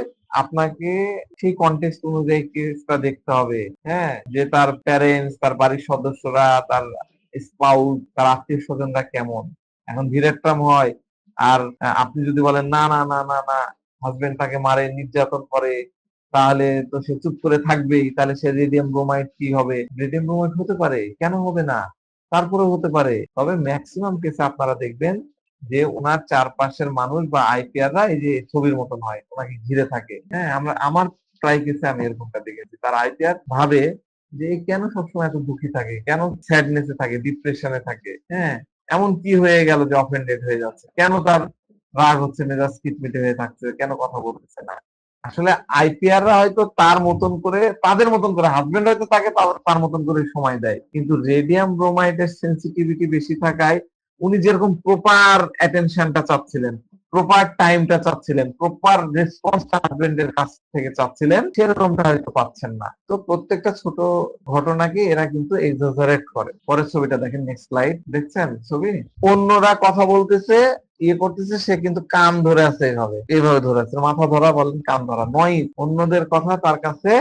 আপনাকে সেই কন্টেক্সট অনুযায়ী কেসটা দেখতে হবে। হ্যাঁ, যে তার প্যারেন্টস, তার বাড়ির সদস্যরা, তার স্পাউস, তার আত্মীয় স্বজনরা কেমন। এখন ভিরেট্রাম হয়, আর আপনি যদি বলেন না না না না না, হাজবেন্ড তাকে মারে, নির্যাতন করে, তাহলে তো সে চুপ করে থাকবেই, তাহলে সে রেডিয়াম ব্রোমাইড কি হবে? রেডিয়াম ব্রোমাইড হতে পারে, কেন হবে না? তারপরে হতে পারে। তবে ম্যাক্সিমাম কেসে আপনারা দেখবেন যে ওনার চারপাশের মানুষ বা আইপিআররা এই যে ছবির মতন হয়, ওনাকে ঘিরে থাকে। হ্যাঁ, আমার প্রায় কেসে আমি এরকমটা দেখেছি। তার আইপিআর ভাবে যে এ কেন সবসময় এত দুঃখী থাকে, কেন স্যাডনেসে থাকে, ডিপ্রেশনে থাকে। হ্যাঁ, এমন কি হয়ে গেল যে অফেন্ডেড হয়ে যাচ্ছে, কেন তার রাগ হচ্ছে, মেজাজ খিটমিটে হয়ে থাকছে, কেন কথা বলতেছে না। আসলে আইপিআররা হয়তো তার মতন করে, তাদের মতন করে, হাজবেন্ড হয়তো তাকে তার মতন করে সময় দেয়, কিন্তু রেডিয়াম ব্রোমাইডের সেন্সিটিভিটি বেশি থাকায় উনি যেরকম প্রপার অ্যাটেনশনটা চাচ্ছিলেন, প্রপার টাইমটা চাচ্ছিলেন, প্রপার রেসপন্সটা হাজবেন্ডের কাছ থেকে চাচ্ছিলেন, সেরকমটা হয়তো পাচ্ছেন না। তো প্রত্যেকটা ছোট ঘটনাকে এরা কিন্তু এক্সাজারেট করে। পরের ছবিটা দেখেন, নেক্সট স্লাইড। দেখছেন ছবি? অন্যরা কথা বলতেছে, ইয়ে করতেছে, সে কিন্তু কান ধরে আছে, এইভাবে এইভাবে ধরে আছে, মাথা ধরা বলেন, কান ধরা, নয়েজ। অন্যদের কথা তার কাছে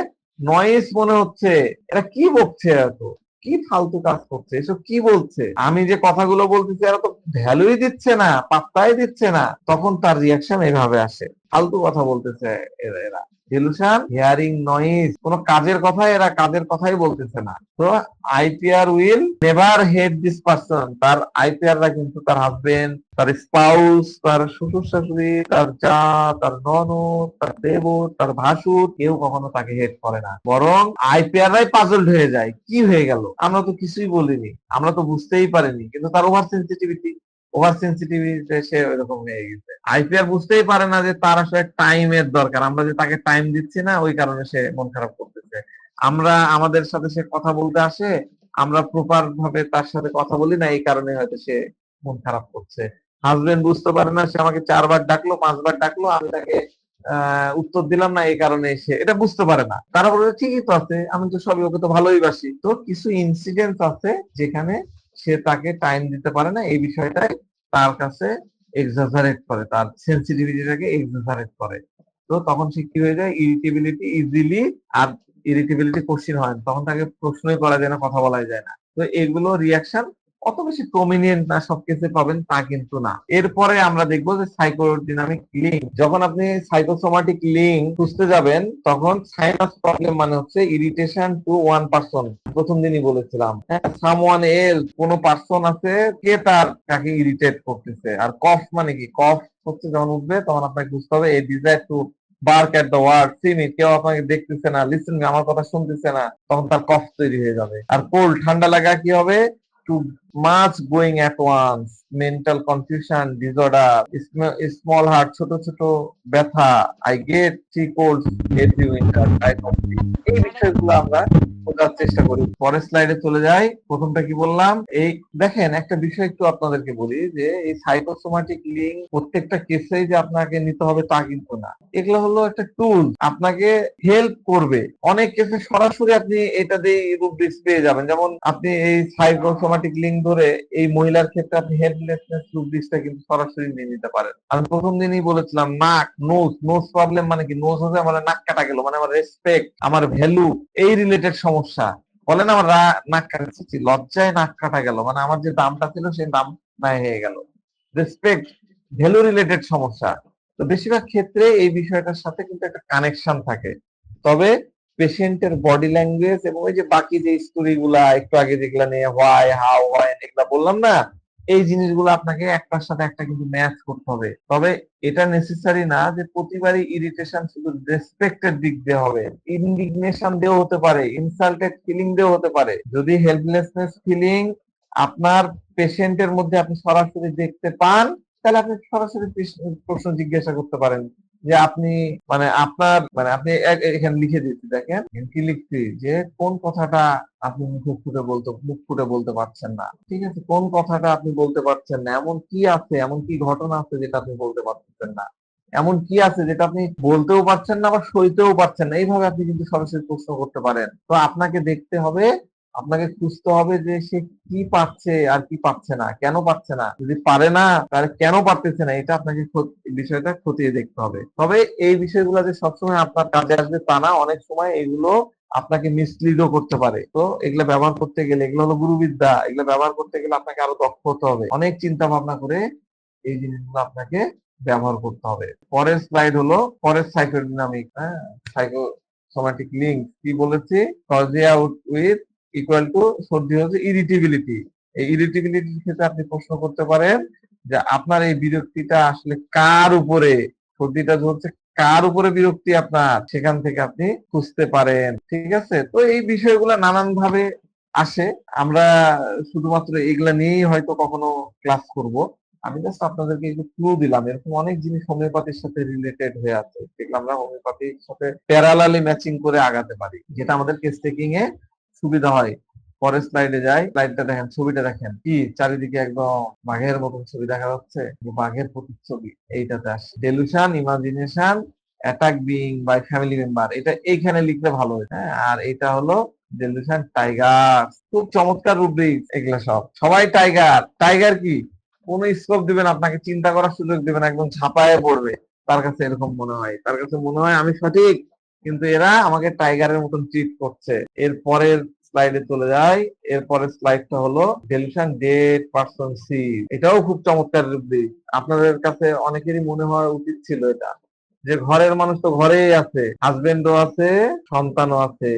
নয়েজ মনে হচ্ছে। এরা কি বকছে, এত কি ফালতু কাজ করছে, এসব কি বলছে, আমি যে কথাগুলো বলতেছি এরা তো ভ্যালুই দিচ্ছে না, পাত্তাই দিচ্ছে না। তখন তার রিয়াকশন এইভাবে আসে, ফালতু কথা বলতেছে এরা। ডিলুশন, হিয়ারিং নয়েজ, কোন কাজের কথা, এরা কাজের কথাই বলতেছে না। তো IPR will never hate this person. তার আইপিআররা কিন্তু তার হাজবেন্ড, তার স্পাউস, তার শ্বশুর শাশুড়ি, তার যা, তার ননদ, তার দেবর, তার ভাসুর, কেউ কখনো তাকে হেট করে না, বরং আইপিআররাই পাজলড হয়ে যায়, কি হয়ে গেল, আমরা তো কিছুই বলিনি, আমরা তো বুঝতেই পারিনি। কিন্তু তার ওভার সেন্সিটিভিটি সে ওইরকম হয়ে গেছে। আইপিআর বুঝতেই পারে না যে তার আসলে টাইমের দরকার, আমরা যে তাকে টাইম দিচ্ছি না, ওই কারণে সে মন খারাপ করতেছে। আমরা আমাদের সাথে সে কথা বলতে আসে, আমরা প্রপার ভাবে তার সাথে কথা বলি না, এই কারণে হয়তো সে মন খারাপ করছে। হাজবেন্ড বুঝতে পারে না, সে আমাকে 4 বার ডাকলো, 5 বার ডাকলো, আমি তাকে উত্তর দিলাম না, এই কারণে সে এটা বুঝতে পারে না। তারা বলে ঠিকই তো আছে, আমি তো সবই, ওকে তো ভালোই বাসি। তো কিছু ইনসিডেন্ট আছে যেখানে সে তাকে টাইম দিতে পারে না, এই বিষয়টাই তার কাছে এক্সাজারেট করে, তার সেন্সিটিভিটিটাকে এক্সাজারেট করে। তো তখন সে কি হয়ে যায়, ইরিটেবিলিটি ইজিলি, আর ইরিটেবিলিটি কোশ্চিন হয় না, তখন তাকে প্রশ্নই করা যায় না, কথা বলাই যায় না। তো এগুলো রিয়াকশন অত বেশি প্রমিনিয়েন্ট না, সবকিছু পাবেন তা কিন্তু না। এরপরে আমরা দেখবো যে সাইকোডিনামিক লিঙ্ক। যখন আপনি সাইকোসোমাটিক লিঙ্ক খুঁজতে যাবেন, তখন সাইনাস প্রবলেম মানে হচ্ছে ইরিটেশন টু ওয়ান পারসন। প্রথম দিনই বলেছিলাম, সামওয়ান এলস, কোন পারসন আছে, কে তার কাকে ইরিটেট করতেছে। আর কফ মানে কি, কফ হচ্ছে যখন উঠবে তখন আপনাকে বুঝতে হবে এই desire to bark at the word, see me, কেউ আপনাকে দেখতেছে না, লিসেন, আমার কথা শুনতেছে না, তখন তার কফ তৈরি হয়ে যাবে। আর কোল্ড, ঠান্ডা লাগা কি হবে, too much going at once, mental confusion disorder, small hurt, ছোট ছোট ব্যথা, I get three colds every winter, এই বিষয়গুলো আমরা বোঝার চেষ্টা করি। পরের স্লাইডে চলে যাই। প্রথমটা কি বললাম, এই দেখেন একটা বিষয় একটু আপনাদেরকে বলি, যে এই সাইকোসোমাটিক লিঙ্ক প্রত্যেকটা কেসেই যে আপনাকে নিতে হবে তা কিন্তু না। এগুলো হলো একটা টুল, আপনাকে হেল্প করবে। অনেক কেসে সরাসরি আপনি এটা দিয়ে রুব্রিক্স পেয়ে যাবেন। যেমন আপনি এই সাইকোসোমাটিক লিঙ্ক ধরে এই মহিলার ক্ষেত্রে আপনি হেল্পলেসনেস রুব্রিক্সটা কিন্তু সরাসরি নিয়ে নিতে পারেন। আমি প্রথম দিনই বলেছিলাম, নাক, নোজ প্রবলেম মানে কি, নোজ হচ্ছে আমার নাক কাটা গেল, মানে আমার রেসপেক্ট, আমার ভ্যালু, এই রিলেটেড সমস্যা। বলেন আমার নাক কাটাচ্ছি, লজ্জায় নাক কাটা গেল, মানে আমার যে দামটা ছিল সেই দাম নাই হয়ে গেল। রেসপেক্ট, ভ্যালু রিলেটেড সমস্যা। তো বেশিরভাগ ক্ষেত্রে এই বিষয়টার সাথে কিন্তু একটা কানেকশন থাকে। তবে পেশেন্টের বডি ল্যাঙ্গুয়েজ এবং ওই যে বাকি যে স্টোরি গুলা একটু আগে যেগুলা নিয়ে হোয়াই, হাউ, হোয়াই এগুলা বললাম না, এই জিনিসগুলো আপনাকে একটার সাথে একটা কিন্তু ম্যাচ করতে হবে। তবে এটা নেসেসারি না যে প্রতিবারই ইরিটেশন শুধু রেসপেক্টের দিক দিয়ে হবে, ইন্ডিগনেশন দিয়েও হতে পারে, ইনসাল্টেড ফিলিং দিয়েও হতে পারে। যদি হেল্পলেসনেস ফিলিং আপনার পেশেন্টের মধ্যে আপনি সরাসরি দেখতে পান, তাহলে আপনি সরাসরি প্রশ্ন জিজ্ঞাসা করতে পারেন যে আপনি মানে আপনার মানে আপনি এখানে লিখে দিচ্ছি, দেখেন কি লিখছি, যে কোন কথাটা আপনি মুখ ফুটে বলতে পারছেন না। ঠিক আছে, কোন কথাটা আপনি বলতে পারছেন না, এমন কি আছে, এমন কি ঘটনা আছে যেটা আপনি বলতে পারতেছেন না, এমন কি আছে যেটা আপনি বলতেও পারছেন না বা সইতেও পারছেন না। এইভাবে আপনি কিন্তু সরাসরি প্রশ্ন করতে পারেন। তো আপনাকে দেখতে হবে, আপনাকে খুঁজতে হবে যে সে কি পাচ্ছে আর কি পাচ্ছে না, কেন পাচ্ছে না, যদি পারে না তাহলে কেন পারতেছে না, এটা আপনাকে বিষয়টা খতিয়ে দেখতে হবে। তবে এই বিষয়গুলো যে সবসময় আপনার কাজে আসবে তা না, অনেক সময় এগুলো আপনাকে মিসলিডও করতে পারে। তো এগুলো ব্যবহার করতে গেলে, এগুলো হলো গুরুবিদ্যা, এগুলো ব্যবহার করতে গেলে আপনাকে আরো দক্ষ হতে হবে, অনেক চিন্তা ভাবনা করে এই জিনিসগুলো আপনাকে ব্যবহার করতে হবে। পরের স্লাইড হলো পরের সাইকোডিনামিক, সাইকোসোমাটিক লিঙ্ক কি বলেছি, কজিয়া উইথ ইকুয়াল টু সর্দি হচ্ছে ইরিটেবিলিটি। এই ইরিটেবিলিটির ক্ষেত্রে আপনি প্রশ্ন করতে পারেন যে আপনার এই বিরক্তিটা আসলে কার উপরে, সর্দিটা হচ্ছে কার উপরে বিরক্তি আপনার, সেখান থেকে আপনি খুঁজতে পারেন। ঠিক আছে, তো এই বিষয়গুলো নানান ভাবে আসে, আমরা শুধুমাত্র এগুলা নিয়েই হয়তো কখনো ক্লাস করব। আমি জাস্ট আপনাদেরকে একটু ক্লু দিলাম, এরকম অনেক জিনিস হোমিওপ্যাথির সাথে রিলেটেড হয়ে আছে, যেগুলো আমরা হোমিওপ্যাথির সাথে প্যারালালি ম্যাচিং করে আগাতে পারি, যেটা আমাদের কেস টেকিং এ সুবিধা হয়। পরের স্লাইডে যাই, স্লাইডটা দেখেন, ছবিটা দেখেন, কি চারিদিকে একদম বাঘের মতন ছবি দেখা যাচ্ছে, বাঘের প্রতিচ্ছবি। এইটাতে আসে delusion, imagination, attack being by family member, এটা এইখানে লিখলে ভালো হয়। হ্যাঁ, আর এটা হলো ডেলুশন টাইগার। খুব চমৎকার রুব্রিক এগুলা সব, সবাই টাইগার। টাইগার কি কোন স্কোপ দিবেন, আপনাকে চিন্তা করার সুযোগ দিবেন, একদম ঝাঁপায়ে পড়বে। তার কাছে এরকম মনে হয়, তার কাছে মনে হয় আমি সঠিক, কিন্তু এরা আমাকে টাইগারের মতন ট্রিট করছে। এর পরের স্লাইডে চলে যাই। এরপরের স্লাইডটা হলো ডেলুশন ডেড পারসন সি। এটাও খুব চমৎকার রুব্রিক। আপনাদের কাছে অনেকেরই মনে হওয়া উচিত ছিল এটা, যে ঘরের মানুষ তো ঘরেই আছে, হাজবেন্ডও আছে, সন্তানও আছে,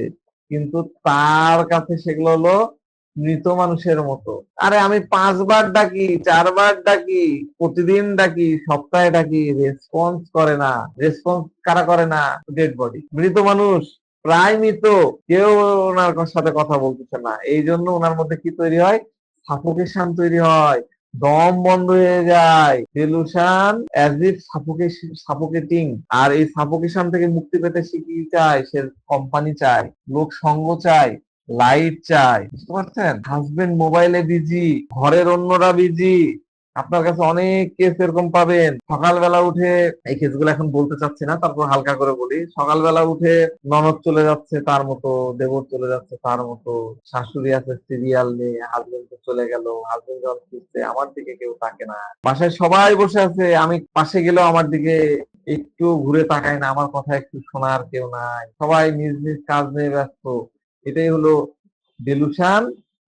কিন্তু তার কাছে সেগুলো হলো মৃত মানুষের মতো। আরে আমি 5 বার ডাকি, 4 বার ডাকি, প্রতিদিন ডাকি, সপ্তাহে ডাকি, রেসপন্স করে না। রেসপন্স কারা করে না? ডেড বডি, মৃত মানুষ, প্রায় মৃত, কেউ ওনার সাথে কথা বলতেছে না। এই জন্য ওনার মধ্যে কি তৈরি হয়? সাফোকেশন তৈরি হয়, দম বন্ধ হয়ে যায়, ডেলুশন অ্যাজ ইফ সাফোকেটিং। আর এই সাফোকেশন থেকে মুক্তি পেতে সে কি চায়? সে কোম্পানি চায়, লোক সঙ্গ চায়, লাইট চাই। বুঝতে পারছেন? হাজবেন্ড মোবাইলে বিজি, ঘরের অন্যরা বিজি। আপনার কাছে অনেক কেস এরকম পাবেন। সকালবেলা উঠে, এই কেসগুলো এখন বলতে চাচ্ছি না, তারপর হালকা করে বলি। সকালবেলা উঠে ননদ চলে যাচ্ছে তার মতো, দেবর চলে যাচ্ছে তার মতো, শাশুড়ি আছে সিরিয়াল নিয়ে, হাজবেন্ড তো চলে গেল, হাজবেন্ড যখন ফিরছে আমার দিকে কেউ তাকে না, বাসায় সবাই বসে আছে, আমি পাশে গেলেও আমার দিকে একটু ঘুরে তাকায় না, আমার কথা একটু শোনার কেউ নাই, সবাই নিজ নিজ কাজ নিয়ে ব্যস্ত। এটাই হলো ডেলুশন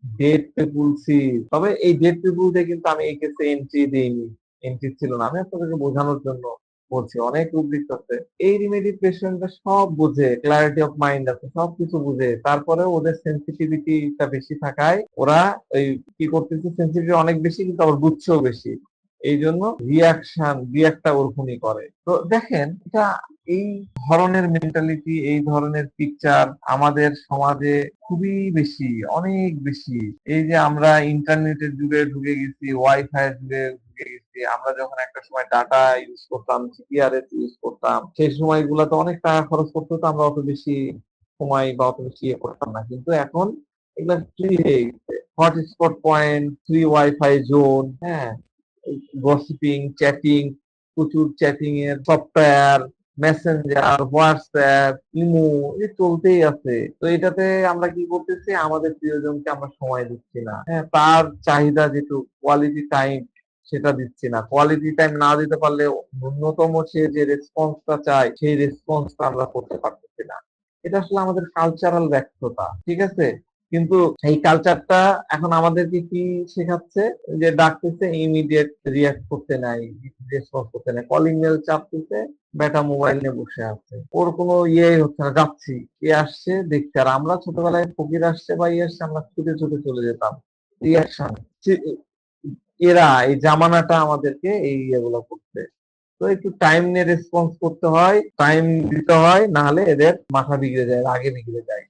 ডেড পিপুল সি। তবে এই ডেড পিপুল দিয়ে কিন্তু আমি এই কেসে এন্ট্রি দিইনি, এন্ট্রি ছিল না, আমি আপনাদেরকে বোঝানোর জন্য বলছি। অনেক রুব্রিক আছে, এই রিমেডি পেশেন্টরা সব বুঝে, ক্লারিটি অফ মাইন্ড আছে, সবকিছু বুঝে, তারপরে ওদের সেন্সিটিভিটিটা বেশি থাকায় ওরা ওই কি করতেছে, সেন্সিটিভিটি অনেক বেশি কিন্তু আবার বুঝছেও বেশি, এই জন্য রিয়াক্টটা ওরকমই করে। তো দেখেন, এটা এই ধরনের মেন্টালিটি, এই ধরনের পিকচার আমাদের সমাজে খুবই বেশি, অনেক বেশি। এই যে আমরা ইন্টারনেটের যুগে ঢুকে গেছি, ওয়াইফাই এর যুগে ঢুকে গেছি, আমরা যখন একটা সময় ডাটা ইউজ করতাম, জিপিআরএস ইউজ করতাম, সেই সময়গুলোতে অনেক টাকা খরচ করতে হতো, আমরা অত বেশি সময় বা অত বেশি ইয়ে করতাম না। কিন্তু এখন এগুলো ফ্রি হয়ে গেছে, hotspot point, free wifi zone, হ্যাঁ, গসিপিং, চ্যাটিং, প্রচুর চ্যাটিং এর সফটওয়্যার, মেসেঞ্জার, হোয়াটসঅ্যাপ, ইমো, এ চলতেই আছে। তো এটাতে আমরা কি করতেছি? আমাদের প্রিয়জনকে আমরা সময় দিচ্ছি না। হ্যাঁ, তার চাহিদা যেটু কোয়ালিটি টাইম, সেটা দিচ্ছি না। কোয়ালিটি টাইম না দিতে পারলে ন্যূনতম সে যে রেসপন্সটা চায়, সেই রেসপন্সটা আমরা করতে পারতেছি না। এটা আসলে আমাদের কালচারাল ব্যর্থতা, ঠিক আছে? কিন্তু এই কালচারটা এখন আমাদেরকে কি শেখাচ্ছে? যে ডাকতেছে, ইমিডিয়েট রিয়াক্ট করতে নাই, রেসপন্স করতে নাই, কলিং বেল চাপতেছে, বেটা মোবাইল নিয়ে বসে আছে, ওর কোনো ইয়ে হচ্ছে না, যাচ্ছি, এ আসছে দেখছে। আর আমরা ছোটবেলায় ফকির আসছে বা ইয়ে আসছে, আমরা ছুটে ছুটে চলে যেতাম। রিয়াকশন, এরা এই জামানাটা আমাদেরকে এই ইয়েগুলো করছে। তো একটু টাইম নিয়ে রেসপন্স করতে হয়, টাইম দিতে হয়, না হলে এদের মাথা বিগড়ে যায়, আগে বিগড়ে যায়।